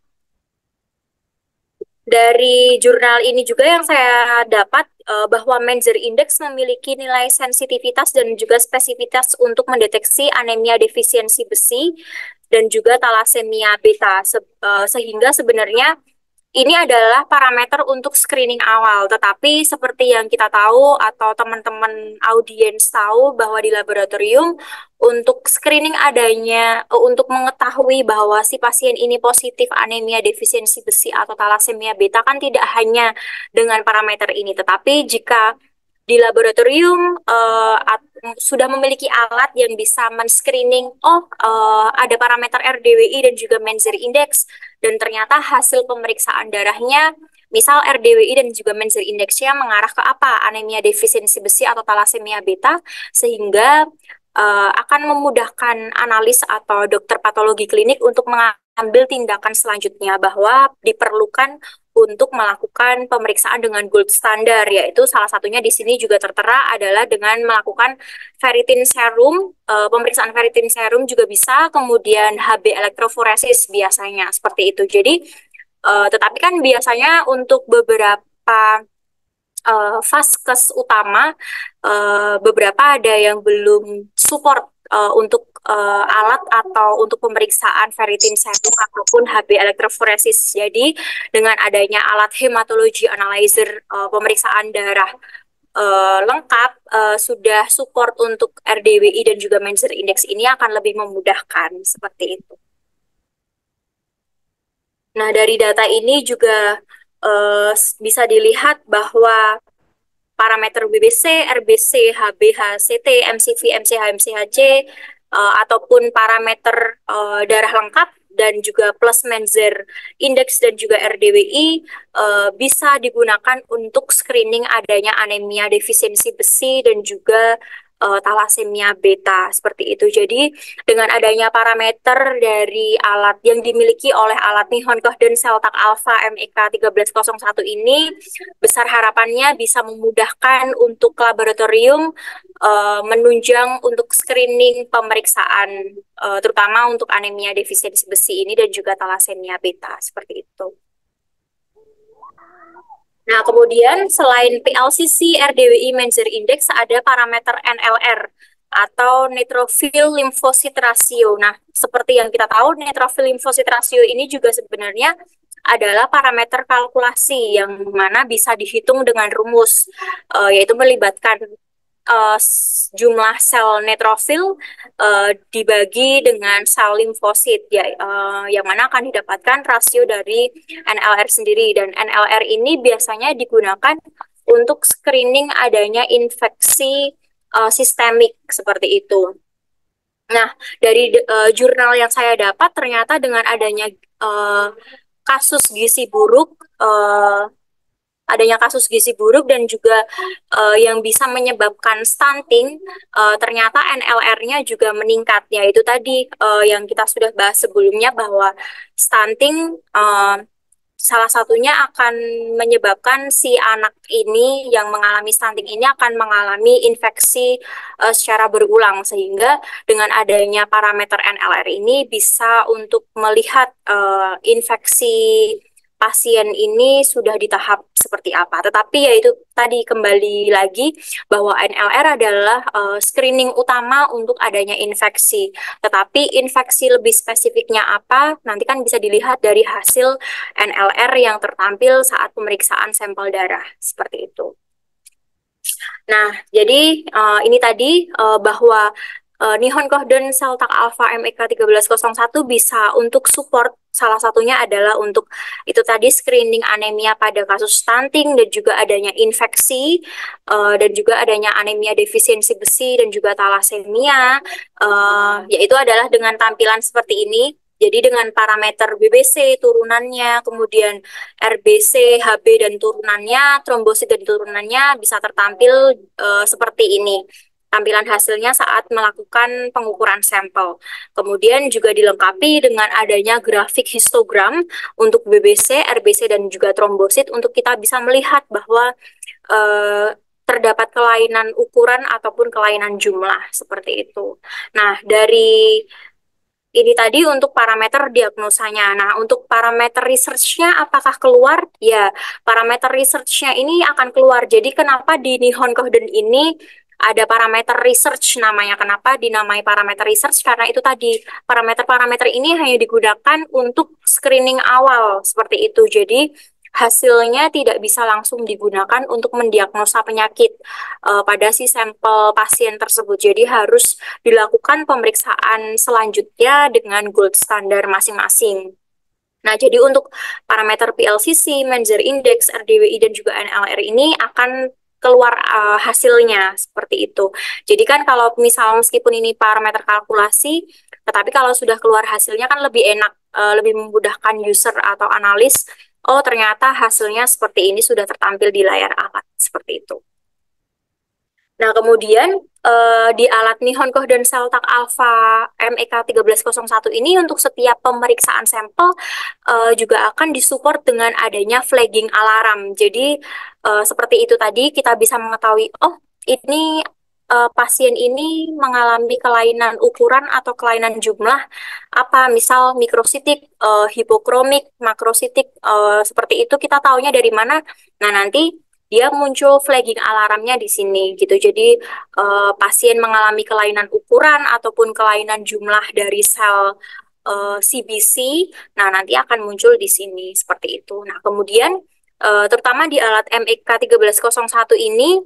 dari jurnal ini juga yang saya dapat bahwa Menzer Index memiliki nilai sensitivitas dan juga spesifitas untuk mendeteksi anemia defisiensi besi dan juga talasemia beta sehingga sebenarnya ini adalah parameter untuk screening awal, tetapi seperti yang kita tahu atau teman-teman audiens tahu bahwa di laboratorium untuk screening untuk mengetahui bahwa si pasien ini positif anemia defisiensi besi atau talasemia beta kan tidak hanya dengan parameter ini, tetapi jika di laboratorium sudah memiliki alat yang bisa men-screening, ada parameter RDWI dan juga Menzer Index, dan ternyata hasil pemeriksaan darahnya, misal RDWI dan juga Menzer Index-nya mengarah ke apa? Anemia defisiensi besi atau talasemia beta, sehingga akan memudahkan analis atau dokter patologi klinik untuk mengambil tindakan selanjutnya bahwa diperlukan untuk melakukan pemeriksaan dengan gold standar, yaitu salah satunya di sini juga tertera adalah dengan melakukan ferritin serum, pemeriksaan ferritin serum juga bisa, kemudian HB elektroforesis biasanya seperti itu. Jadi, tetapi kan biasanya untuk beberapa vaskes utama, beberapa ada yang belum support untuk alat atau untuk pemeriksaan ferritin serum ataupun HB elektroforesis. Jadi dengan adanya alat hematology analyzer, pemeriksaan darah lengkap, sudah support untuk RDWI dan juga Menzer Index ini akan lebih memudahkan seperti itu. Nah, dari data ini juga bisa dilihat bahwa parameter BBC, RBC, HB, HCT, MCV, MCH, MCHC ataupun parameter darah lengkap dan juga plus Menzer Index dan juga RDWI bisa digunakan untuk screening adanya anemia defisiensi besi dan juga talasemia beta seperti itu. Jadi dengan adanya parameter dari alat yang dimiliki oleh alat Nihon Kohden Seltak Alpha MEK 1301 ini, besar harapannya bisa memudahkan untuk laboratorium menunjang untuk screening pemeriksaan terutama untuk anemia defisiensi besi ini dan juga talasemia beta seperti itu. Nah, kemudian selain PLCC, RDWI, Menzer Index, ada parameter NLR atau neutrophil lymphocyte ratio. Nah, seperti yang kita tahu, neutrophil lymphocyte ratio ini juga sebenarnya adalah parameter kalkulasi yang mana bisa dihitung dengan rumus, yaitu melibatkan jumlah sel neutrofil dibagi dengan sel limfosit ya, yang mana akan didapatkan rasio dari NLR sendiri, dan NLR ini biasanya digunakan untuk screening adanya infeksi sistemik seperti itu. Nah, dari jurnal yang saya dapat ternyata dengan adanya kasus gizi buruk dan juga yang bisa menyebabkan stunting, ternyata NLR-nya juga meningkat. Ya, itu tadi yang kita sudah bahas sebelumnya bahwa stunting salah satunya akan menyebabkan si anak ini yang mengalami stunting ini akan mengalami infeksi secara berulang, sehingga dengan adanya parameter NLR ini bisa untuk melihat infeksi pasien ini sudah di tahap seperti apa. Tetapi ya itu tadi kembali lagi bahwa NLR adalah screening utama untuk adanya infeksi. Tetapi infeksi lebih spesifiknya apa nanti kan bisa dilihat dari hasil NLR yang tertampil saat pemeriksaan sampel darah seperti itu. Nah, jadi ini tadi bahwa Nihon Kohden Seltak Alpha MEK 1301 bisa untuk support, salah satunya adalah untuk itu tadi screening anemia pada kasus stunting dan juga adanya infeksi dan juga adanya anemia defisiensi besi dan juga talasemia, yaitu adalah dengan tampilan seperti ini. Jadi dengan parameter BBC turunannya, kemudian RBC, HB dan turunannya, trombosit dan turunannya bisa tertampil seperti ini tampilan hasilnya saat melakukan pengukuran sampel. Kemudian juga dilengkapi dengan adanya grafik histogram untuk BBC, RBC, dan juga trombosit untuk kita bisa melihat bahwa terdapat kelainan ukuran ataupun kelainan jumlah seperti itu. Nah, dari ini tadi untuk parameter diagnosanya. Nah, untuk parameter research-nya apakah keluar? Ya, parameter research-nya ini akan keluar. Jadi kenapa di Nihon Kohden ini ada parameter research namanya. Kenapa dinamai parameter research? Karena itu tadi, parameter-parameter ini hanya digunakan untuk screening awal, seperti itu. Jadi, hasilnya tidak bisa langsung digunakan untuk mendiagnosa penyakit pada si sampel pasien tersebut. Jadi, harus dilakukan pemeriksaan selanjutnya dengan gold standar masing-masing. Nah, jadi untuk parameter PLCC, Menzer Index, RDWI, dan juga NLR ini akan keluar hasilnya seperti itu. Jadi kan kalau misal meskipun ini parameter kalkulasi, tetapi kalau sudah keluar hasilnya kan lebih enak, lebih memudahkan user atau analis. Oh, ternyata hasilnya seperti ini sudah tertampil di layar alat seperti itu. Nah, kemudian di alat Nihon Kohden Seltak Alpha MEK 1301 ini untuk setiap pemeriksaan sampel juga akan disupport dengan adanya flagging alarm. Jadi seperti itu tadi kita bisa mengetahui, oh ini pasien ini mengalami kelainan ukuran atau kelainan jumlah apa, misal mikrositik, hipokromik, makrositik, seperti itu kita taunya dari mana? Nah, nanti dia muncul flagging alarmnya di sini gitu. Jadi pasien mengalami kelainan ukuran ataupun kelainan jumlah dari sel CBC, nah nanti akan muncul di sini seperti itu. Nah, kemudian terutama di alat MEK 1301 ini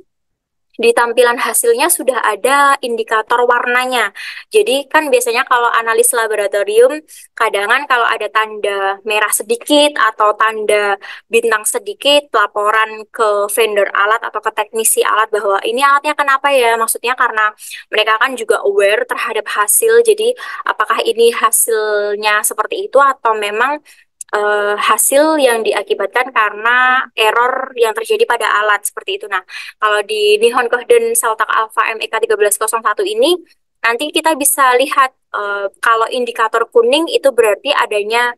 di tampilan hasilnya sudah ada indikator warnanya. Jadi kan biasanya kalau analis laboratorium, kadang kalau ada tanda merah sedikit atau tanda bintang sedikit, laporan ke vendor alat atau ke teknisi alat bahwa ini alatnya kenapa ya? Maksudnya karena mereka kan juga aware terhadap hasil, jadi apakah ini hasilnya seperti itu atau memang hasil yang diakibatkan karena error yang terjadi pada alat seperti itu. Nah, kalau di Nihon Kohden Celtak Alpha MEK 1301 ini nanti kita bisa lihat kalau indikator kuning itu berarti adanya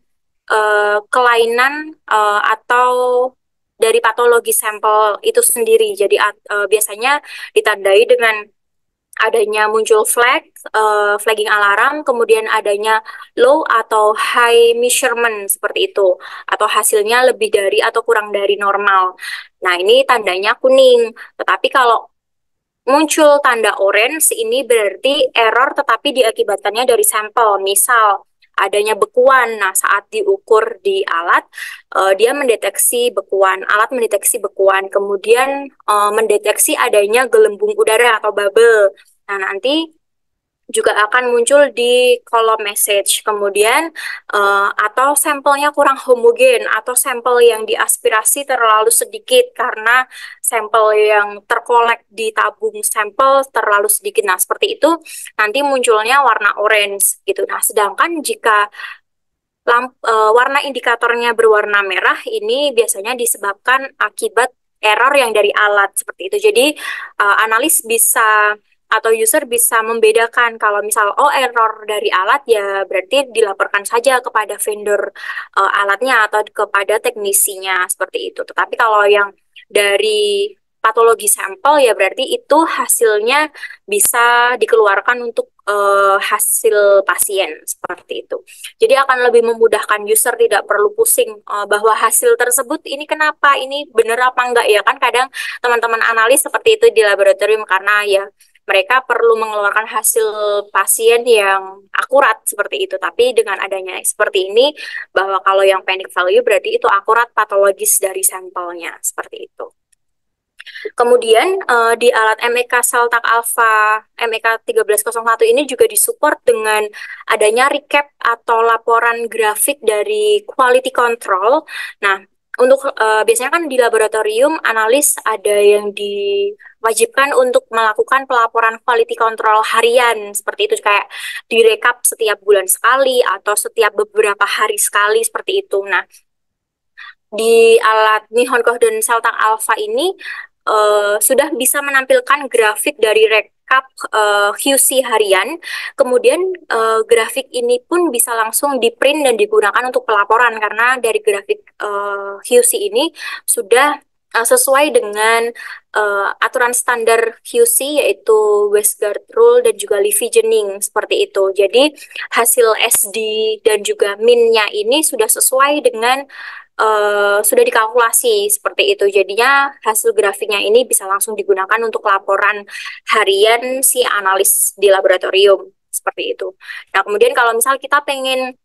kelainan atau dari patologi sampel itu sendiri. Jadi biasanya ditandai dengan adanya muncul flagging alarm, kemudian adanya low atau high measurement seperti itu, atau hasilnya lebih dari atau kurang dari normal. Nah, ini tandanya kuning. Tetapi kalau muncul tanda orange, ini berarti error tetapi diakibatkannya dari sampel. Misal, adanya bekuan. Nah, saat diukur di alat, dia mendeteksi bekuan. Alat mendeteksi bekuan. Kemudian mendeteksi adanya gelembung udara atau bubble. Nah, nanti juga akan muncul di kolom message. Kemudian atau sampelnya kurang homogen atau sampel yang diaspirasi terlalu sedikit karena sampel yang terkolek di tabung sampel terlalu sedikit. Nah, seperti itu nanti munculnya warna orange gitu. Nah, sedangkan jika warna indikatornya berwarna merah, ini biasanya disebabkan akibat error yang dari alat seperti itu. Jadi analis bisa atau user bisa membedakan kalau misal error dari alat ya berarti dilaporkan saja kepada vendor alatnya atau kepada teknisinya seperti itu. Tetapi kalau yang dari patologi sampel ya berarti itu hasilnya bisa dikeluarkan untuk hasil pasien seperti itu. Jadi akan lebih memudahkan user tidak perlu pusing bahwa hasil tersebut ini kenapa, ini benar apa enggak ya kan kadang teman-teman analis seperti itu di laboratorium karena ya mereka perlu mengeluarkan hasil pasien yang akurat seperti itu. Tapi dengan adanya seperti ini bahwa kalau yang panic value berarti itu akurat patologis dari sampelnya seperti itu. Kemudian di alat MEK Celtak Alpha MEK 1301 ini juga disupport dengan adanya recap atau laporan grafik dari quality control. Nah, untuk biasanya kan di laboratorium analis ada yang diwajibkan untuk melakukan pelaporan quality control harian seperti itu kayak direkap setiap bulan sekali atau setiap beberapa hari sekali seperti itu. Nah, di alat Nihon Kohden Celtak Alpha ini sudah bisa menampilkan grafik dari rekap QC harian. Kemudian grafik ini pun bisa langsung di-print dan digunakan untuk pelaporan karena dari grafik QC ini sudah sesuai dengan aturan standar QC yaitu Westgard Rule dan juga Levigening seperti itu. Jadi hasil SD dan juga min-nya ini sudah sesuai dengan sudah dikalkulasi seperti itu. Jadinya hasil grafiknya ini bisa langsung digunakan untuk laporan harian si analis di laboratorium seperti itu. Nah, kemudian kalau misal kita pengen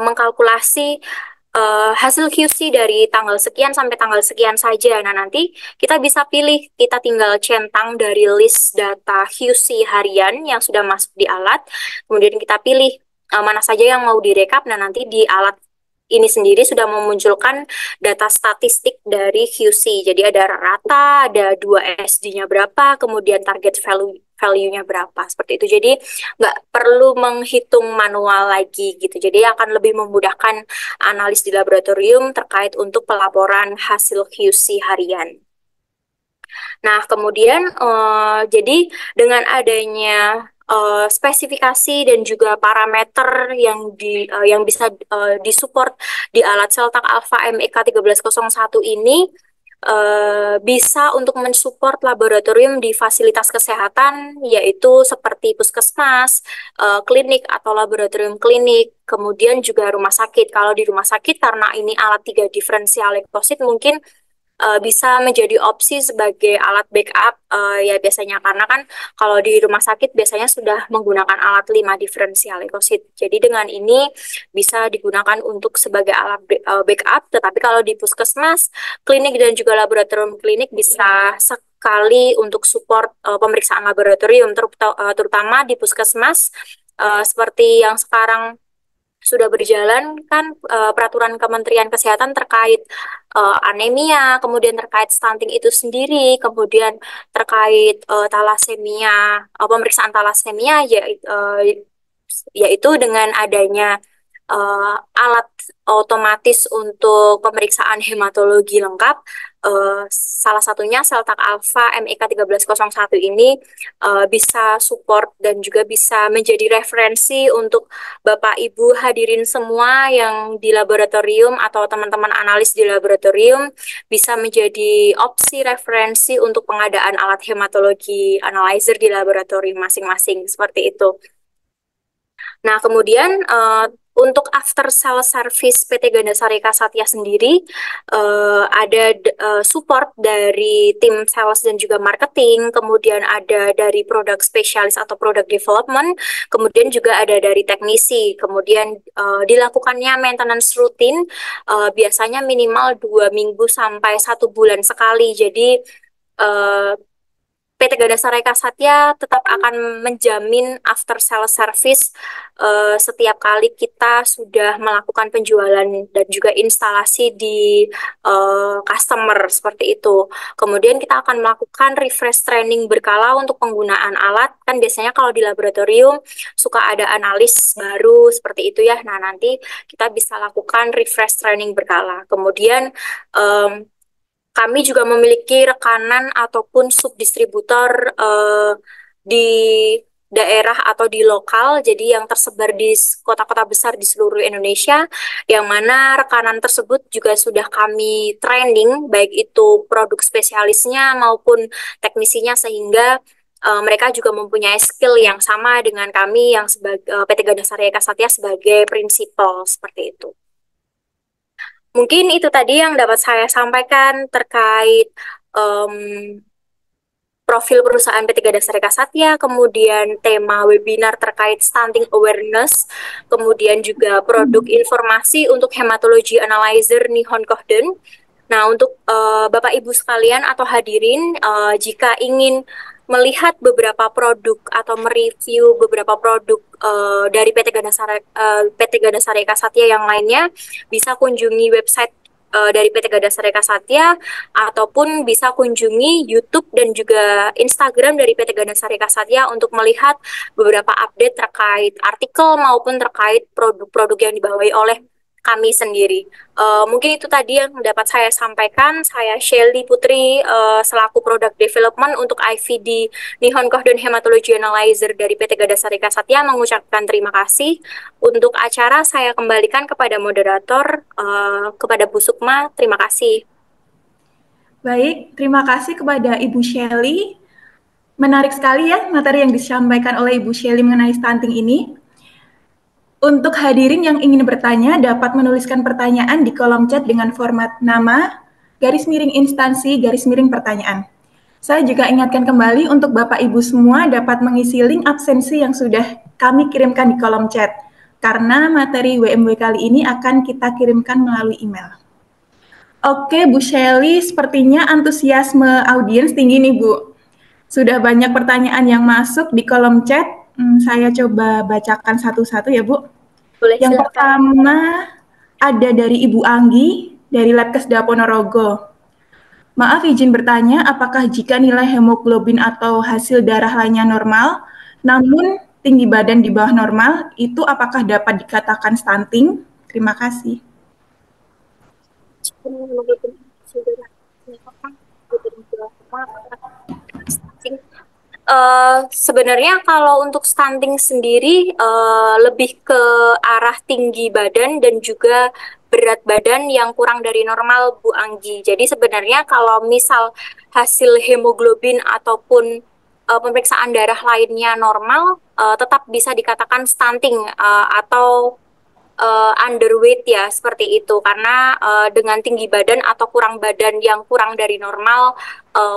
mengkalkulasi hasil QC dari tanggal sekian sampai tanggal sekian saja. Nah, nanti kita bisa pilih, kita tinggal centang dari list data QC harian yang sudah masuk di alat. Kemudian kita pilih mana saja yang mau direkap. Nah, nanti di alat ini sendiri sudah memunculkan data statistik dari QC. Jadi ada rata, ada 2SD-nya berapa, kemudian target value-nya berapa, seperti itu. Jadi nggak perlu menghitung manual lagi gitu. Jadi akan lebih memudahkan analis di laboratorium terkait untuk pelaporan hasil QC harian. Nah, kemudian jadi dengan adanya spesifikasi dan juga parameter yang bisa disupport di alat Celtak Alpha MEK 1301 ini bisa untuk mensupport laboratorium di fasilitas kesehatan yaitu seperti puskesmas, klinik atau laboratorium klinik, kemudian juga rumah sakit. Kalau di rumah sakit karena ini alat 3 diferensial leukosit mungkin bisa menjadi opsi sebagai alat backup ya biasanya karena kan kalau di rumah sakit biasanya sudah menggunakan alat 5 diferensial leukosit. Jadi dengan ini bisa digunakan untuk sebagai alat backup, tetapi kalau di puskesmas, klinik dan juga laboratorium klinik bisa sekali untuk support pemeriksaan laboratorium terutama di puskesmas seperti yang sekarang sudah berjalan kan peraturan Kementerian Kesehatan terkait anemia, kemudian terkait stunting itu sendiri, kemudian terkait talasemia, pemeriksaan talasemia yaitu dengan adanya alat otomatis untuk pemeriksaan hematologi lengkap. Salah satunya Seltak Alpha MEK 1301 ini bisa support dan juga bisa menjadi referensi untuk Bapak Ibu hadirin semua yang di laboratorium atau teman-teman analis di laboratorium bisa menjadi opsi referensi untuk pengadaan alat hematologi analyzer di laboratorium masing-masing seperti itu. Nah, kemudian untuk after sale service PT Ganda Sarika Satya sendiri ada support dari tim sales dan juga marketing, kemudian ada dari produk spesialis atau product development, kemudian juga ada dari teknisi, kemudian dilakukannya maintenance rutin biasanya minimal 2 minggu sampai 1 bulan sekali. Jadi PT Ganda Sarika Satya tetap akan menjamin after sales service setiap kali kita sudah melakukan penjualan dan juga instalasi di customer seperti itu. Kemudian kita akan melakukan refresh training berkala untuk penggunaan alat. Kan biasanya kalau di laboratorium suka ada analis baru seperti itu ya. Nah, nanti kita bisa lakukan refresh training berkala. Kemudian kami juga memiliki rekanan ataupun subdistributor di daerah atau di lokal, jadi yang tersebar di kota-kota besar di seluruh Indonesia, yang mana rekanan tersebut juga sudah kami training, baik itu produk spesialisnya maupun teknisinya, sehingga mereka juga mempunyai skill yang sama dengan kami yang sebagai PT Ganda Sarika Satya sebagai prinsipal seperti itu. Mungkin itu tadi yang dapat saya sampaikan terkait profil perusahaan PT Ganda Sarika Satya, kemudian tema webinar terkait stunting awareness, kemudian juga produk informasi untuk hematologi analyzer Nihon Kohden. Nah, untuk Bapak Ibu sekalian atau hadirin, jika ingin melihat beberapa produk atau mereview beberapa produk dari PT Ganda Sarika Satya yang lainnya, bisa kunjungi website dari PT Ganda Sarika Satya ataupun bisa kunjungi YouTube dan juga Instagram dari PT Ganda Sarika Satya untuk melihat beberapa update terkait artikel maupun terkait produk-produk yang dibawahi oleh kami sendiri. Mungkin itu tadi yang dapat saya sampaikan. Saya Shelly Putri selaku Product Development untuk IVD Nihon Kohden Hematology Analyzer dari PT Ganda Sarika Satya mengucapkan terima kasih. Untuk acara saya kembalikan kepada moderator, kepada Bu Sukma. Terima kasih. Baik, terima kasih kepada Ibu Shelly. Menarik sekali ya materi yang disampaikan oleh Ibu Shelly mengenai stunting ini. Untuk hadirin yang ingin bertanya, dapat menuliskan pertanyaan di kolom chat dengan format nama, garis miring instansi, garis miring pertanyaan. Saya juga ingatkan kembali untuk Bapak Ibu semua dapat mengisi link absensi yang sudah kami kirimkan di kolom chat, karena materi WMW kali ini akan kita kirimkan melalui email. Oke, Bu Shelly, sepertinya antusiasme audiens tinggi nih, Bu. Sudah banyak pertanyaan yang masuk di kolom chat. Saya coba bacakan satu-satu ya, Bu. Boleh, yang silakan. pertama ada dari Ibu Anggi, dari Labkesda Ponorogo. Maaf izin bertanya, apakah jika nilai hemoglobin atau hasil darah lainnya normal, namun tinggi badan di bawah normal, itu apakah dapat dikatakan stunting? Terima kasih. Sebenarnya kalau untuk stunting sendiri lebih ke arah tinggi badan dan juga berat badan yang kurang dari normal, Bu Anggi. Jadi sebenarnya kalau misal hasil hemoglobin ataupun pemeriksaan darah lainnya normal, tetap bisa dikatakan stunting atau underweight ya seperti itu karena dengan tinggi badan atau kurang badan yang kurang dari normal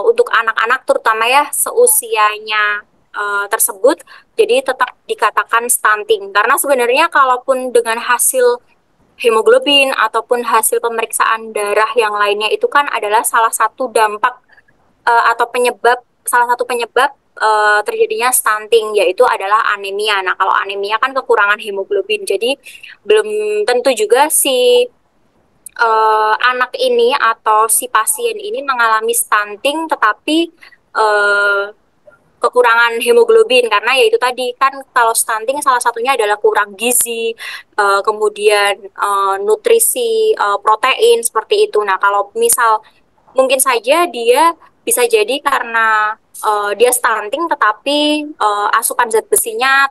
untuk anak-anak terutama ya seusianya tersebut jadi tetap dikatakan stunting karena sebenarnya kalaupun dengan hasil hemoglobin ataupun hasil pemeriksaan darah yang lainnya itu kan adalah salah satu dampak atau salah satu penyebab terjadinya stunting yaitu adalah anemia. Nah, kalau anemia kan kekurangan hemoglobin. Jadi belum tentu juga si anak ini atau si pasien ini mengalami stunting tetapi kekurangan hemoglobin karena yaitu tadi kan kalau stunting salah satunya adalah kurang gizi, kemudian nutrisi, protein seperti itu. Nah, kalau misal mungkin saja dia bisa jadi karena dia stunting tetapi asupan zat besinya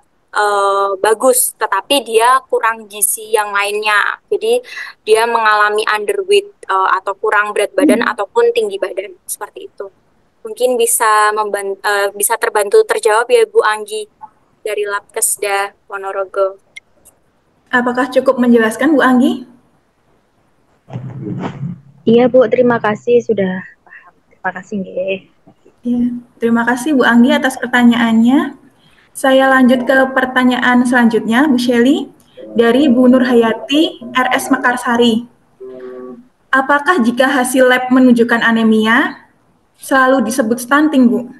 bagus, tetapi dia kurang gizi yang lainnya. Jadi dia mengalami underweight atau kurang berat badan ataupun tinggi badan seperti itu. Mungkin bisa terbantu terjawab ya Bu Anggi dari Labkesda Ponorogo. Apakah cukup menjelaskan Bu Anggi? Iya Bu, terima kasih sudah paham. Terima kasih nggih. Ya, terima kasih Bu Anggi atas pertanyaannya. Saya lanjut ke pertanyaan selanjutnya, Bu Shelly, dari Bu Nurhayati, RS Mekarsari. Apakah jika hasil lab menunjukkan anemia, selalu disebut stunting, Bu?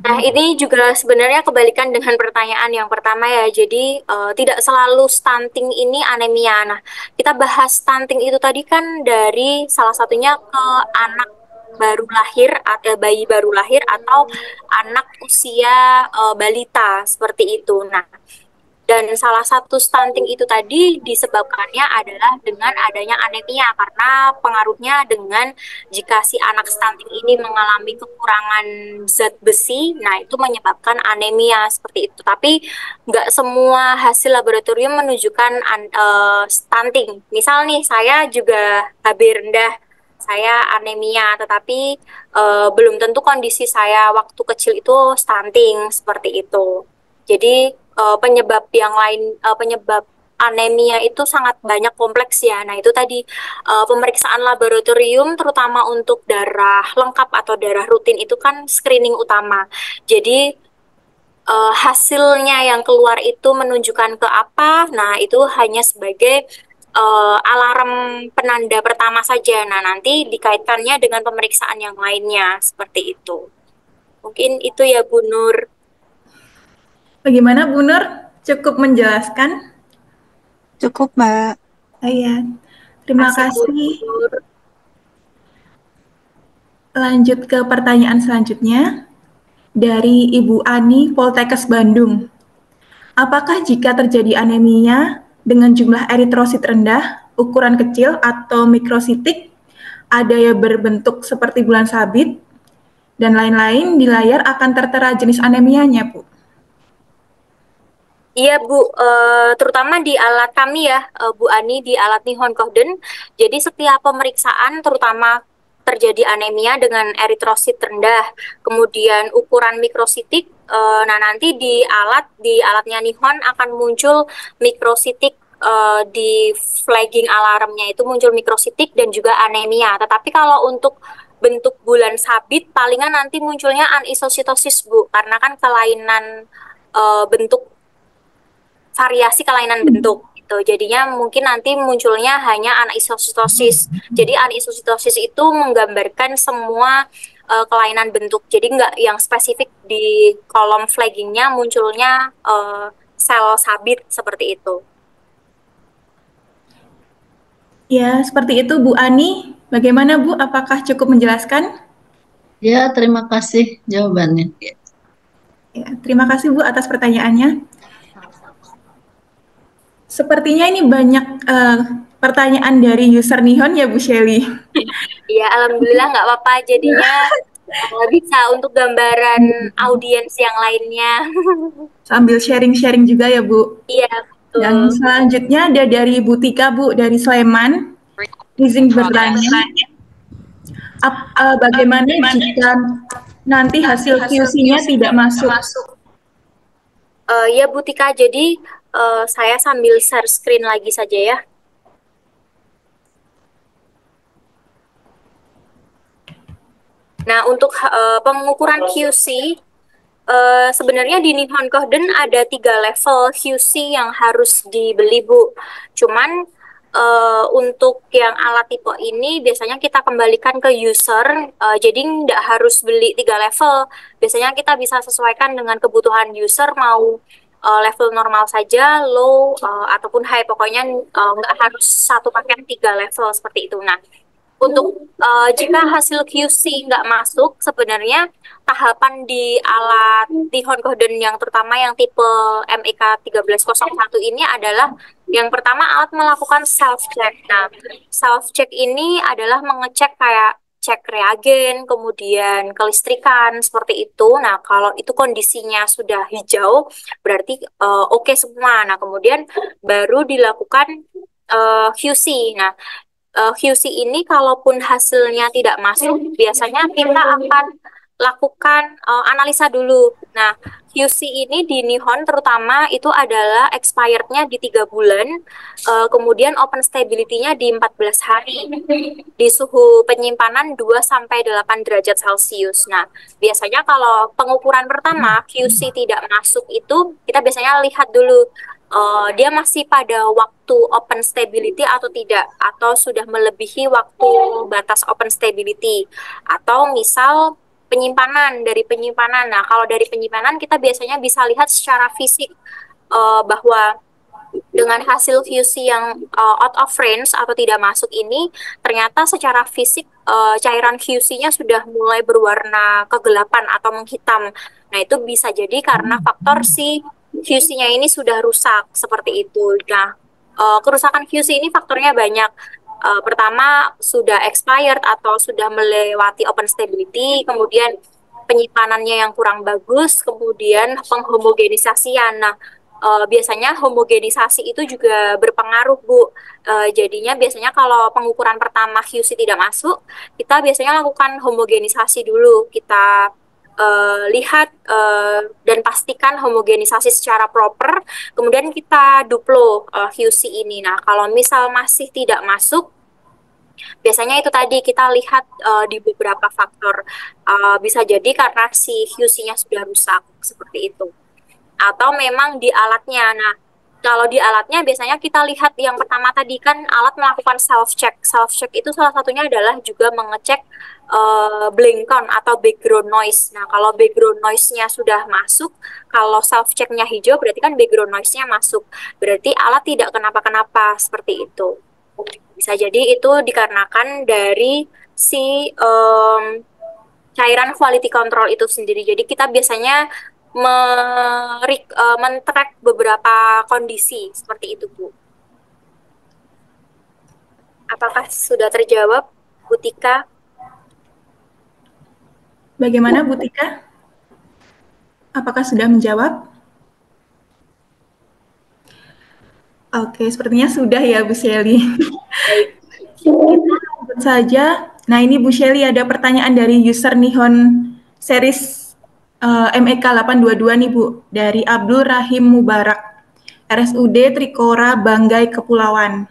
Nah, ini juga sebenarnya kebalikan dengan pertanyaan yang pertama ya. Jadi, tidak selalu stunting ini anemia. Nah, kita bahas stunting itu tadi kan dari salah satunya ke anak baru lahir, atau bayi baru lahir, atau anak usia balita, seperti itu. Nah, dan salah satu stunting itu tadi disebabkannya adalah dengan adanya anemia karena pengaruhnya dengan jika si anak stunting ini mengalami kekurangan zat besi, nah itu menyebabkan anemia seperti itu. Tapi nggak semua hasil laboratorium menunjukkan stunting. Misal nih saya juga HB rendah, saya anemia, tetapi belum tentu kondisi saya waktu kecil itu stunting seperti itu. Jadi penyebab yang lain, penyebab anemia itu sangat banyak kompleks ya. Nah itu tadi pemeriksaan laboratorium terutama untuk darah lengkap atau darah rutin itu kan screening utama. Jadi hasilnya yang keluar itu menunjukkan ke apa? Nah itu hanya sebagai alarm penanda pertama saja. Nah nanti dikaitkannya dengan pemeriksaan yang lainnya seperti itu. Mungkin itu ya Bu Nur. Bagaimana Bu Nur? Cukup menjelaskan? Cukup, Mbak. Iya, terima kasih. Lanjut ke pertanyaan selanjutnya dari Ibu Ani, Poltekkes Bandung. Apakah jika terjadi anemia dengan jumlah eritrosit rendah, ukuran kecil atau mikrositik, ada yang berbentuk seperti bulan sabit, dan lain-lain di layar akan tertera jenis anemianya, Bu? Iya Bu, terutama di alat kami ya, Bu Ani, di alat Nihon Kohden. Jadi setiap pemeriksaan terutama terjadi anemia dengan eritrosit rendah, kemudian ukuran mikrositik, nah nanti di alatnya Nihon akan muncul mikrositik di flagging alarmnya itu muncul mikrositik dan juga anemia. Tetapi kalau untuk bentuk bulan sabit, palingan nanti munculnya anisositosis Bu, karena kan kelainan bentuk variasi kelainan bentuk gitu. Jadinya mungkin nanti munculnya hanya anisositosis. Jadi anisositosis itu menggambarkan semua kelainan bentuk. Jadi nggak yang spesifik di kolom flaggingnya munculnya sel sabit seperti itu. Ya, seperti itu Bu Ani. Bagaimana Bu? Apakah cukup menjelaskan? Ya, terima kasih jawabannya. Ya, terima kasih Bu atas pertanyaannya. Sepertinya ini banyak pertanyaan dari user Nihon ya Bu Shelly. Iya, alhamdulillah nggak apa-apa. Jadinya bisa untuk gambaran audiens yang lainnya. Sambil sharing-sharing juga ya Bu. Iya, betul. Dan selanjutnya ada dari Bu Tika Bu dari Sleman. Izin bertanya, bagaimana jika nanti hasil QC-nya tidak masuk? Ya Bu Tika, jadi Saya sambil share screen lagi saja ya. Nah, untuk pengukuran QC, sebenarnya di Nihon Kohden ada 3 level QC yang harus dibeli, Bu. Cuman untuk yang alat tipe ini biasanya kita kembalikan ke user, jadi nggak harus beli 3 level. Biasanya kita bisa sesuaikan dengan kebutuhan user, mau level normal saja, low, ataupun high. Pokoknya nggak harus satu paket 3 level seperti itu. Nah, untuk jika hasil QC nggak masuk, sebenarnya tahapan di alat Nihon Kohden yang terutama yang tipe MEK 1301 ini adalah yang pertama alat melakukan self check. Nah, self check ini adalah mengecek kayak cek reagen, kemudian kelistrikan seperti itu. Nah, kalau itu kondisinya sudah hijau, berarti oke semua. Nah, kemudian baru dilakukan QC. Nah, QC ini kalaupun hasilnya tidak masuk, biasanya kita akan lakukan analisa dulu. Nah, QC ini di Nihon terutama itu adalah expirednya di 3 bulan, kemudian open stability-nya di 14 hari, di suhu penyimpanan 2 sampai 8 derajat Celcius. Nah, biasanya kalau pengukuran pertama QC tidak masuk itu, kita biasanya lihat dulu dia masih pada waktu open stability atau tidak, atau sudah melebihi waktu batas open stability, atau misal dari penyimpanan. Nah, kalau dari penyimpanan kita biasanya bisa lihat secara fisik bahwa dengan hasil QC yang out of range atau tidak masuk ini, ternyata secara fisik cairan QC-nya sudah mulai berwarna kegelapan atau menghitam. Nah, itu bisa jadi karena faktor si QC-nya ini sudah rusak seperti itu. Nah, kerusakan QC ini faktornya banyak. Pertama, sudah expired atau sudah melewati open stability, kemudian penyimpanannya yang kurang bagus, kemudian penghomogenisasian. Nah, biasanya homogenisasi itu juga berpengaruh, Bu. Jadinya biasanya kalau pengukuran pertama QC tidak masuk, kita biasanya lakukan homogenisasi dulu. Kita lihat dan pastikan homogenisasi secara proper, kemudian kita duplo QC ini. Nah, kalau misal masih tidak masuk, biasanya itu tadi kita lihat di beberapa faktor. Bisa jadi karena si QC-nya sudah rusak, seperti itu. Atau memang di alatnya. Nah, kalau di alatnya biasanya kita lihat yang pertama tadi kan alat melakukan self check. Self check itu salah satunya adalah juga mengecek blink count atau background noise. Nah, kalau background noise-nya sudah masuk, kalau self check-nya hijau berarti kan background noise-nya masuk. Berarti alat tidak kenapa-kenapa seperti itu. Bisa jadi itu dikarenakan dari si cairan quality control itu sendiri. Jadi kita biasanya men-track beberapa kondisi seperti itu, Bu. Apakah sudah terjawab, Bu Tika? Bagaimana, Bu Tika? Apakah sudah menjawab? Oke, sepertinya sudah ya, Bu Shelly. Kita lanjut saja. Nah, ini Bu Shelly ada pertanyaan dari user Nihon series MEK 822 nih, Bu, dari Abdul Rahim Mubarak, RSUD Trikora Banggai Kepulauan.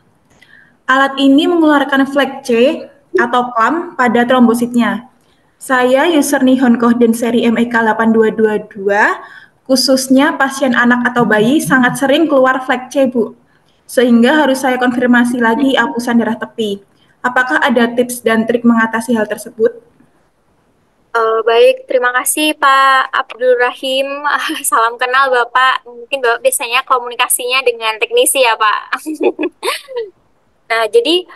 Alat ini mengeluarkan flag C atau clamp pada trombositnya. Saya user Nihon Kohden seri MEK 8222, khususnya pasien anak atau bayi sangat sering keluar flag C, Bu. Sehingga harus saya konfirmasi lagi apusan darah tepi. Apakah ada tips dan trik mengatasi hal tersebut? Baik, terima kasih Pak Abdul Rahim. Salam kenal Bapak. Mungkin Bapak biasanya komunikasinya dengan teknisi ya Pak. Nah, jadi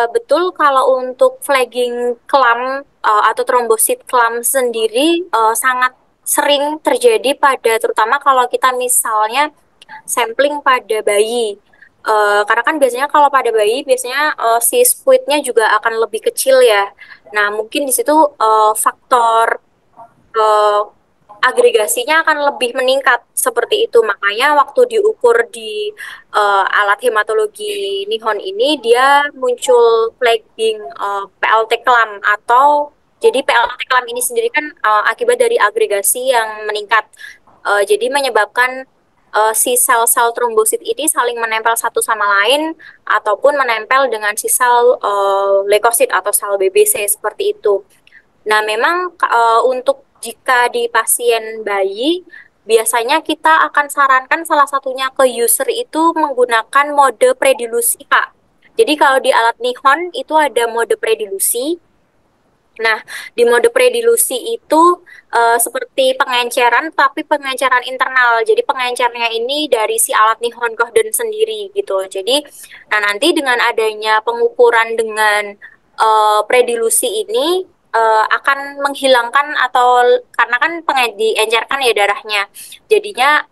betul kalau untuk flagging clamp atau trombosit clamp sendiri sangat sering terjadi terutama kalau kita misalnya sampling pada bayi. Karena kan biasanya kalau pada bayi biasanya si squid-nya juga akan lebih kecil ya. Nah, mungkin di situ faktor agregasinya akan lebih meningkat seperti itu. Makanya waktu diukur di alat hematologi Nihon ini dia muncul flagging PLT clamp atau jadi PLT clamp ini sendiri kan akibat dari agregasi yang meningkat. Jadi menyebabkan si sel-sel trombosit ini saling menempel satu sama lain ataupun menempel dengan si sel leukosit atau sel BBC seperti itu. Nah, memang untuk jika di pasien bayi, biasanya kita akan sarankan salah satunya ke user itu menggunakan mode predilusi, Kak. Jadi kalau di alat Nihon itu ada mode predilusi. Nah, di mode predilusi itu seperti pengenceran, tapi pengenceran internal. Jadi pengencernya ini dari si alat Nihon Kohden sendiri gitu. Jadi, nah nanti dengan adanya pengukuran dengan predilusi ini akan menghilangkan atau karena kan diencerkan ya darahnya, jadinya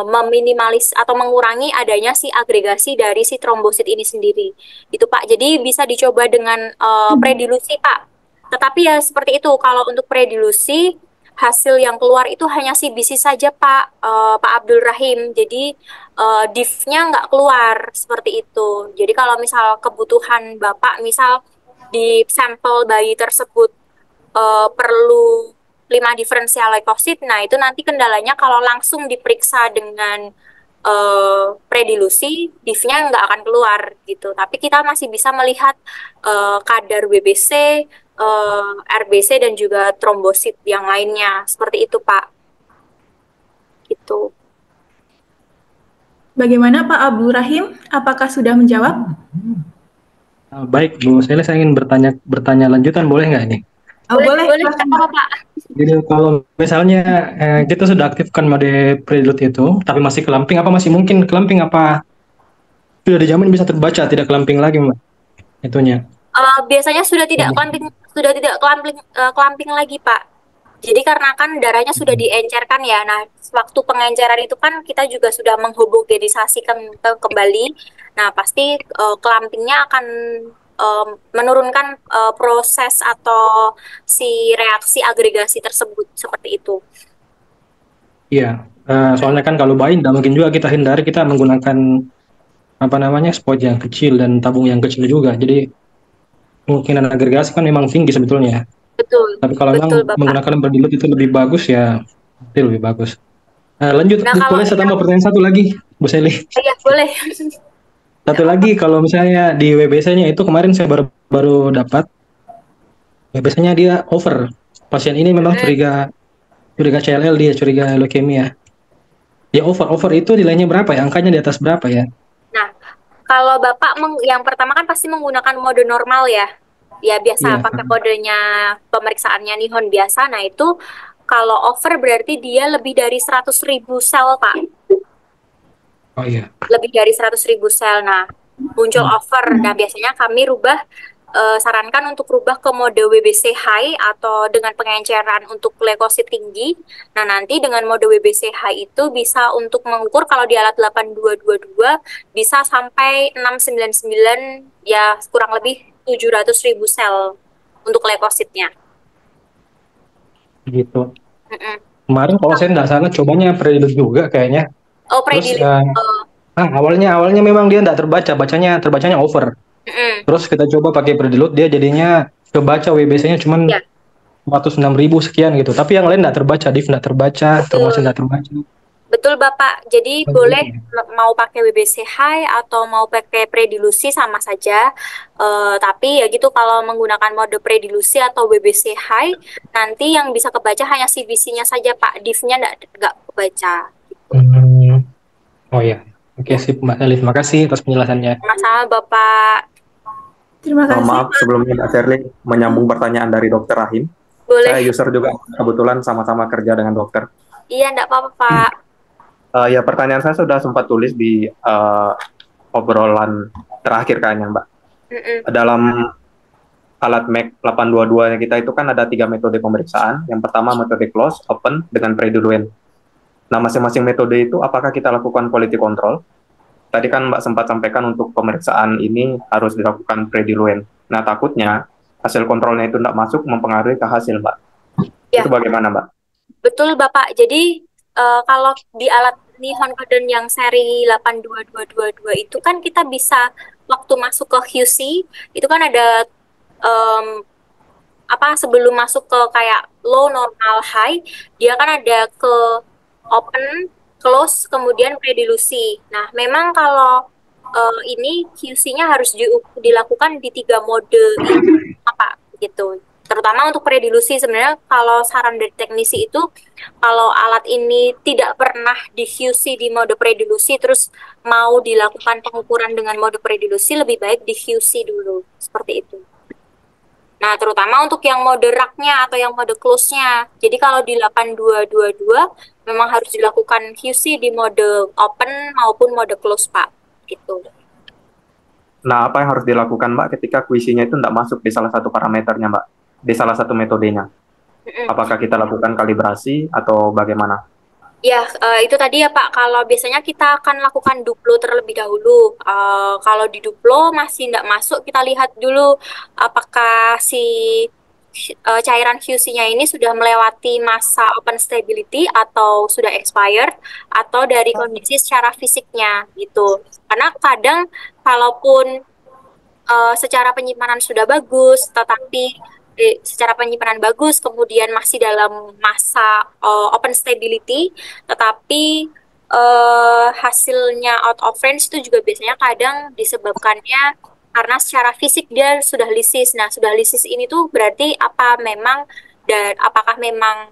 meminimalis atau mengurangi adanya si agregasi dari si trombosit ini sendiri. Itu Pak. Jadi bisa dicoba dengan predilusi Pak. Tetapi ya seperti itu, kalau untuk predilusi, hasil yang keluar itu hanya CBC saja Pak Abdul Rahim. Jadi diff-nya nggak keluar seperti itu. Jadi kalau misal kebutuhan Bapak, misal di sampel bayi tersebut perlu 5 diferensial leukosit, nah itu nanti kendalanya kalau langsung diperiksa dengan predilusi, diff-nya nggak akan keluar gitu. Tapi kita masih bisa melihat kadar WBC, RBC dan juga trombosit yang lainnya. Seperti itu, Pak. Gitu. Bagaimana Pak Abdul Rahim? Apakah sudah menjawab? Baik, Bu Sele, saya ingin bertanya lanjutan, boleh nggak ini? Boleh, boleh, silahkan, apa, Pak? Jadi kalau misalnya kita sudah aktifkan mode prelude itu, tapi masih kelamping, apa masih mungkin kelamping, apa sudah dijamin bisa terbaca, tidak kelamping lagi, Mbak? Itunya. Biasanya sudah tidak kelamping lagi, Pak. Jadi karena kan darahnya sudah diencerkan ya. Nah, waktu pengenceran itu kan kita juga sudah menghomogenisasikan kembali. Nah, pasti kelampingnya akan menurunkan proses atau si reaksi agregasi tersebut seperti itu. Iya, soalnya kan kalau bayi tidak mungkin juga kita hindari, kita menggunakan spot yang kecil dan tabung yang kecil juga. Jadi kemungkinan agregasi kan memang tinggi sebetulnya. Betul. Tapi kalau memang menggunakan prelude itu lebih bagus ya, itu lebih bagus. Lanjut, boleh saya tambah pertanyaan satu lagi, Bu Seli? Iya, boleh. Satu lagi, kalau misalnya di WBC-nya itu kemarin saya baru dapat WBC-nya dia over. Pasien ini memang curiga CLL, dia curiga leukemia. Ya over itu nilainya berapa ya? Angkanya di atas berapa ya? Nah, kalau Bapak yang pertama kan pasti menggunakan mode normal ya. Ya biasa pakai kodenya pemeriksaannya Nihon biasa. Nah itu kalau over berarti dia lebih dari 100.000 sel, Pak. Oh iya. Lebih dari 100.000 sel. Nah, muncul over. Nah, biasanya kami sarankan untuk rubah ke mode WBC high atau dengan pengenceran untuk leukosit tinggi. Nah, nanti dengan mode WBC high itu bisa untuk mengukur kalau di alat 8222 bisa sampai 699 ya kurang lebih 700.000 sel untuk leukositnya. Gitu. Kemarin kalau saya nggak salah cobanya prelude juga kayaknya. Oh, prelude. Awalnya memang dia nggak terbacanya over. Terus kita coba pakai prelude, dia jadinya kebaca WBC-nya cuman 106.000 sekian gitu. Tapi yang lain nggak terbaca, diff nggak terbaca, trombosit nggak terbaca. Betul Bapak, jadi boleh mau pakai WBC high atau mau pakai predilusi sama saja, tapi ya gitu kalau menggunakan mode predilusi atau WBC high, nanti yang bisa kebaca hanya CBC-nya saja Pak, diff-nya nggak kebaca. Oh iya, oke sip Mbak Seli, terima kasih atas penjelasannya. Sama-sama Bapak. Terima kasih. Maaf sebelumnya Mbak Sherly, menyambung pertanyaan dari Dokter Rahim. Boleh. Saya user juga, kebetulan sama-sama kerja dengan dokter. Iya, enggak apa-apa Pak. Ya pertanyaan saya sudah sempat tulis di obrolan terakhir kayaknya Mbak. Dalam alat MEC 822 kita itu kan ada 3 metode pemeriksaan. Yang pertama metode close, open, dengan prediluen. Nah masing-masing metode itu apakah kita lakukan quality control? Tadi kan Mbak sempat sampaikan untuk pemeriksaan ini harus dilakukan prediluen. Nah takutnya hasil kontrolnya itu tidak masuk mempengaruhi ke hasil Mbak. Ya. Itu bagaimana Mbak? Betul Bapak, jadi kalau di alat Nihon Kohden yang seri 82222 itu kan kita bisa waktu masuk ke QC itu kan ada sebelum masuk ke kayak low, normal, high, dia kan ada ke open, close, kemudian predilusi. Nah, memang kalau ini QC-nya harus dilakukan di 3 mode ini, apa gitu. Terutama untuk predilusi, sebenarnya kalau saran dari teknisi itu, kalau alat ini tidak pernah di QC di mode predilusi, terus mau dilakukan pengukuran dengan mode predilusi, lebih baik di QC dulu, seperti itu. Nah, terutama untuk yang mode rack-nya atau yang mode close-nya. Jadi kalau di 8222 memang harus dilakukan QC di mode open maupun mode close, Pak. Gitu. Nah, apa yang harus dilakukan, Mbak, ketika QC-nya itu tidak masuk di salah satu parameternya, Mbak? Di salah satu metodenya? Apakah kita lakukan kalibrasi atau bagaimana? Ya, itu tadi ya Pak, kalau biasanya kita akan lakukan duplo terlebih dahulu. Kalau di duplo masih tidak masuk, kita lihat dulu apakah si cairan QC-nya ini sudah melewati masa open stability atau sudah expired, atau dari kondisi secara fisiknya gitu. Karena kadang kalaupun secara penyimpanan sudah bagus, tetapi secara penyimpanan bagus, kemudian masih dalam masa open stability, tetapi hasilnya out of range itu juga biasanya kadang disebabkannya karena secara fisik dia sudah lisis. Nah, sudah lisis ini tuh berarti apakah memang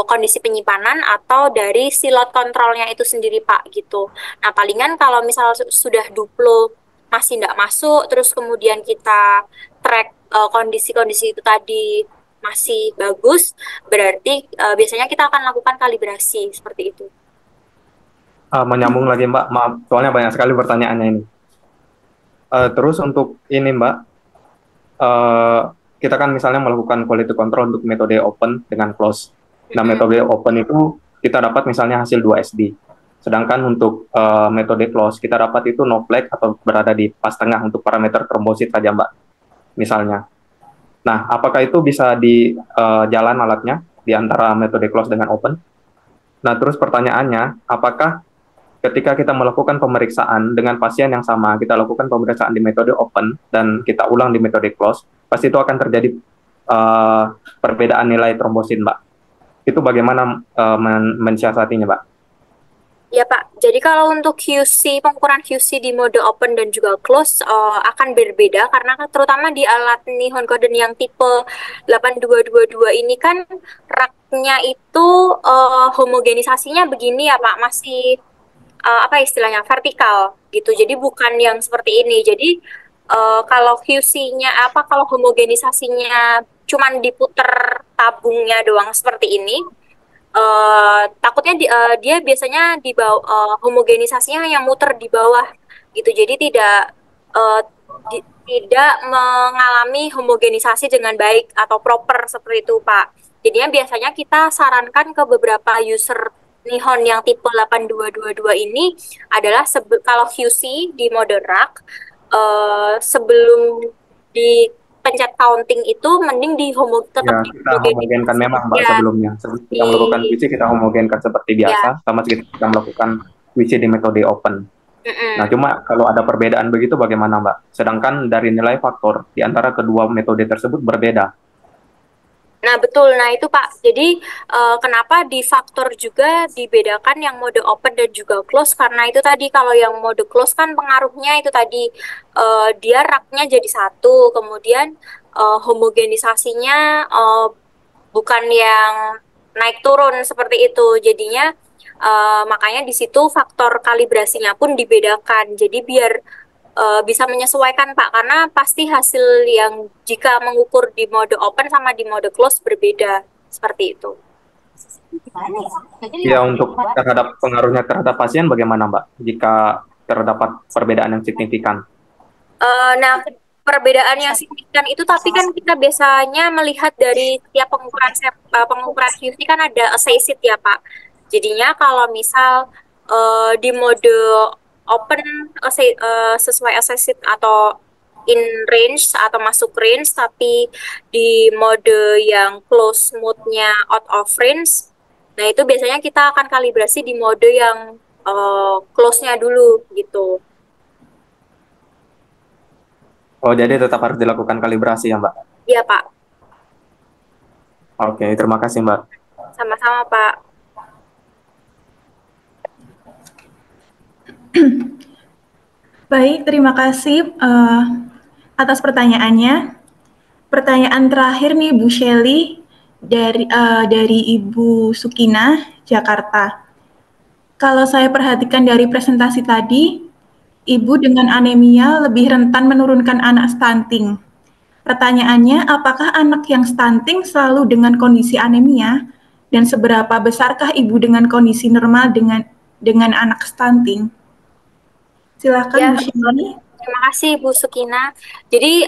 kondisi penyimpanan atau dari silot kontrolnya itu sendiri, Pak, gitu. Nah, palingan kalau misal sudah duplo masih tidak masuk, terus kemudian kita track kondisi-kondisi itu tadi masih bagus, berarti biasanya kita akan lakukan kalibrasi seperti itu. Menyambung lagi, Mbak, maaf, soalnya banyak sekali pertanyaannya ini. Terus untuk ini, Mbak, kita kan misalnya melakukan quality control untuk metode open dengan close. Nah, metode open itu kita dapat misalnya hasil 2SD. Sedangkan untuk metode close, kita dapat itu no flag atau berada di pas tengah untuk parameter trombosit saja, Mbak, misalnya. Nah, apakah itu bisa di jalan alatnya di antara metode close dengan open? Nah, terus pertanyaannya, apakah ketika kita melakukan pemeriksaan dengan pasien yang sama, kita lakukan pemeriksaan di metode open dan kita ulang di metode close, pasti itu akan terjadi perbedaan nilai trombosit, Mbak. Itu bagaimana mensiasatinya, Mbak? Ya Pak, jadi kalau untuk QC, pengukuran QC di mode open dan juga close akan berbeda karena terutama di alat Nihon Kohden yang tipe 8222 ini kan raknya itu homogenisasinya begini ya Pak, masih apa istilahnya vertikal gitu. Jadi bukan yang seperti ini. Jadi kalau QC-nya kalau homogenisasinya cuman diputer tabungnya doang seperti ini, takutnya dia biasanya di bawah homogenisasinya hanya muter di bawah gitu, jadi tidak mengalami homogenisasi dengan baik atau proper seperti itu Pak. Jadinya biasanya kita sarankan ke beberapa user Nihon yang tipe 8222 ini adalah kalau QC di mode rack sebelum di pencet counting itu mending tetap kita homogenkan memang, Mbak, sebelumnya. Sebelum kita melakukan QC, kita homogenkan seperti biasa, sama kita melakukan QC di metode open. Nah, cuma kalau ada perbedaan begitu bagaimana, Mbak? Sedangkan dari nilai faktor di antara kedua metode tersebut berbeda. Nah, betul. Nah, itu Pak. Jadi, kenapa di faktor juga dibedakan yang mode open dan juga close? Karena itu tadi, kalau yang mode close kan pengaruhnya itu tadi, dia raknya jadi satu, kemudian homogenisasinya bukan yang naik turun seperti itu. Jadinya, makanya di situ faktor kalibrasinya pun dibedakan. Jadi, biar bisa menyesuaikan Pak, karena pasti hasil yang jika mengukur di mode open sama di mode close berbeda, seperti itu. Ya, untuk terhadap pengaruhnya terhadap pasien bagaimana, Mbak, jika terdapat perbedaan yang signifikan? Nah, perbedaan yang signifikan itu tapi kan kita biasanya melihat dari tiap pengukuran QC kan ada assay-sheet ya Pak. Jadinya kalau misal di mode open sesuai assay-sheet atau in range atau masuk range, tapi di mode yang close mode-nya out of range, nah itu biasanya kita akan kalibrasi di mode yang close-nya dulu gitu. Oh, jadi tetap harus dilakukan kalibrasi ya, Mbak? Iya, Pak. Oke, terima kasih, Mbak. Sama-sama, Pak. Baik, terima kasih atas pertanyaannya. Pertanyaan terakhir nih Bu Shelly dari Ibu Sukina, Jakarta. Kalau saya perhatikan dari presentasi tadi, ibu dengan anemia lebih rentan menurunkan anak stunting. Pertanyaannya, apakah anak yang stunting selalu dengan kondisi anemia dan seberapa besarkah ibu dengan kondisi normal dengan anak stunting? Silakan Ya, Bu Shelly. terima kasih Bu Sukina. Jadi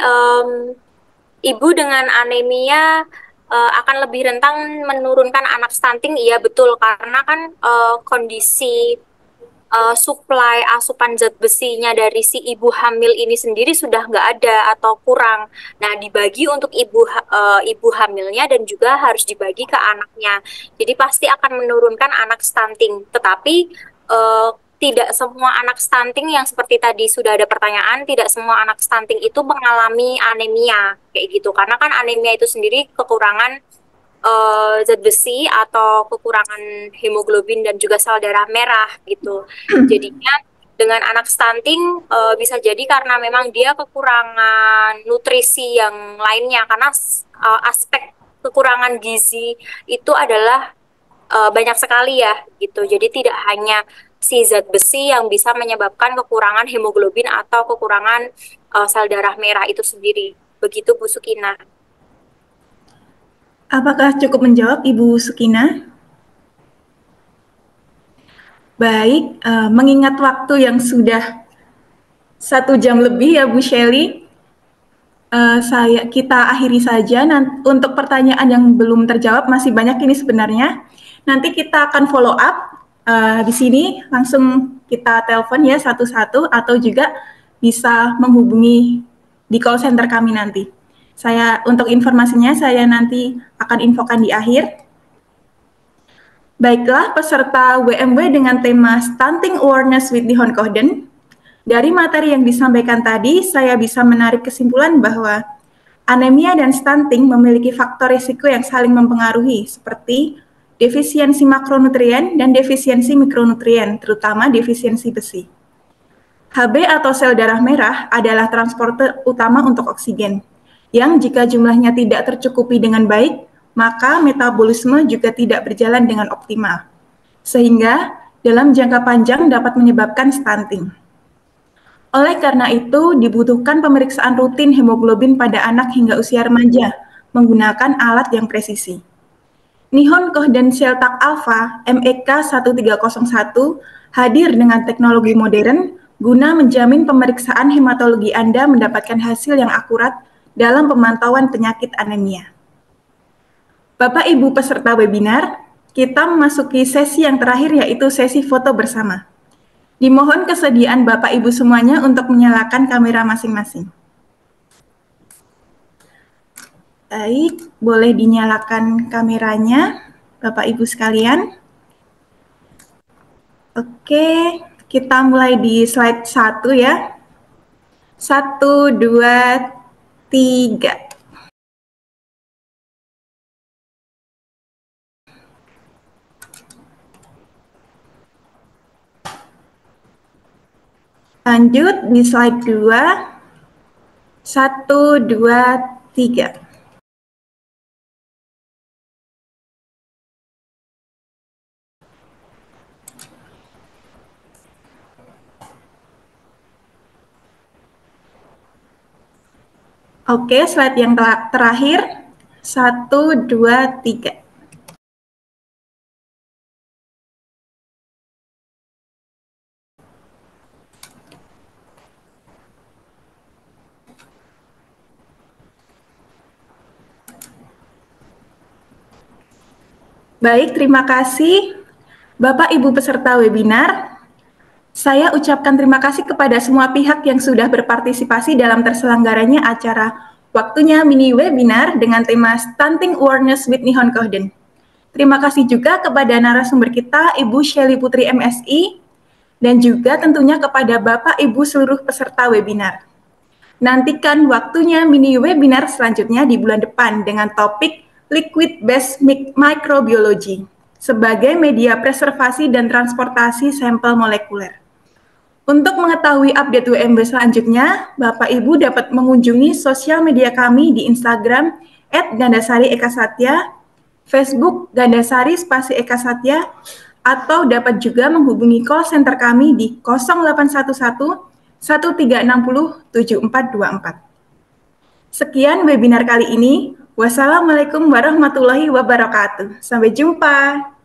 ibu dengan anemia akan lebih rentan menurunkan anak stunting, iya betul, karena kan kondisi suplai asupan zat besinya dari si ibu hamil ini sendiri sudah nggak ada atau kurang. Nah, dibagi untuk ibu hamilnya dan juga harus dibagi ke anaknya. Jadi pasti akan menurunkan anak stunting. Tetapi tidak semua anak stunting yang seperti tadi sudah ada pertanyaan, tidak semua anak stunting itu mengalami anemia kayak gitu. Karena kan anemia itu sendiri kekurangan zat besi atau kekurangan hemoglobin dan juga sel darah merah gitu. Jadinya dengan anak stunting bisa jadi karena memang dia kekurangan nutrisi yang lainnya, karena aspek kekurangan gizi itu adalah banyak sekali ya gitu. Jadi tidak hanya si zat besi yang bisa menyebabkan kekurangan hemoglobin atau kekurangan sel darah merah itu sendiri. Begitu Bu Sukina. Apakah cukup menjawab Ibu Sukina? Baik, mengingat waktu yang sudah 1 jam lebih ya Bu Shelly, kita akhiri saja. Untuk pertanyaan yang belum terjawab masih banyak ini sebenarnya. Nanti kita akan follow up di sini, langsung kita telepon ya satu-satu atau juga bisa menghubungi di call center kami nanti. Untuk informasinya saya nanti akan infokan di akhir. Baiklah, peserta WMW dengan tema Stunting Awareness with Nihon Kohden. Dari materi yang disampaikan tadi, saya bisa menarik kesimpulan bahwa anemia dan stunting memiliki faktor risiko yang saling mempengaruhi, seperti defisiensi makronutrien dan defisiensi mikronutrien, terutama defisiensi besi. Hb atau sel darah merah adalah transporter utama untuk oksigen, yang jika jumlahnya tidak tercukupi dengan baik, maka metabolisme juga tidak berjalan dengan optimal, sehingga dalam jangka panjang dapat menyebabkan stunting. Oleh karena itu, dibutuhkan pemeriksaan rutin hemoglobin pada anak hingga usia remaja menggunakan alat yang presisi. Nihon Kohden Sheltak Alpha MEK 1301 hadir dengan teknologi modern guna menjamin pemeriksaan hematologi Anda mendapatkan hasil yang akurat dalam pemantauan penyakit anemia. Bapak Ibu peserta webinar, kita memasuki sesi yang terakhir yaitu sesi foto bersama. Dimohon kesediaan Bapak Ibu semuanya untuk menyalakan kamera masing-masing. Baik, boleh dinyalakan kameranya Bapak Ibu sekalian. Oke, kita mulai di slide 1 ya. 1, 2, 3. Lanjut di slide 2. 1, 2, 3. Oke, slide yang terakhir. 1, 2, 3. Baik, terima kasih Bapak Ibu peserta webinar. Saya ucapkan terima kasih kepada semua pihak yang sudah berpartisipasi dalam terselenggaranya acara Waktunya Mini Webinar dengan tema Stunting Awareness with Nihon Kohden. Terima kasih juga kepada narasumber kita Ibu Shelly Putri MSI dan juga tentunya kepada Bapak Ibu seluruh peserta webinar. Nantikan Waktunya Mini Webinar selanjutnya di bulan depan dengan topik Liquid-Based Microbiology sebagai media preservasi dan transportasi sampel molekuler. Untuk mengetahui update WMB selanjutnya, Bapak Ibu dapat mengunjungi sosial media kami di Instagram @gandasari_eka_satya, Facebook Gandasari _Eka Satya, atau dapat juga menghubungi call center kami di 0811 1360 7424. Sekian webinar kali ini. Wassalamualaikum warahmatullahi wabarakatuh. Sampai jumpa.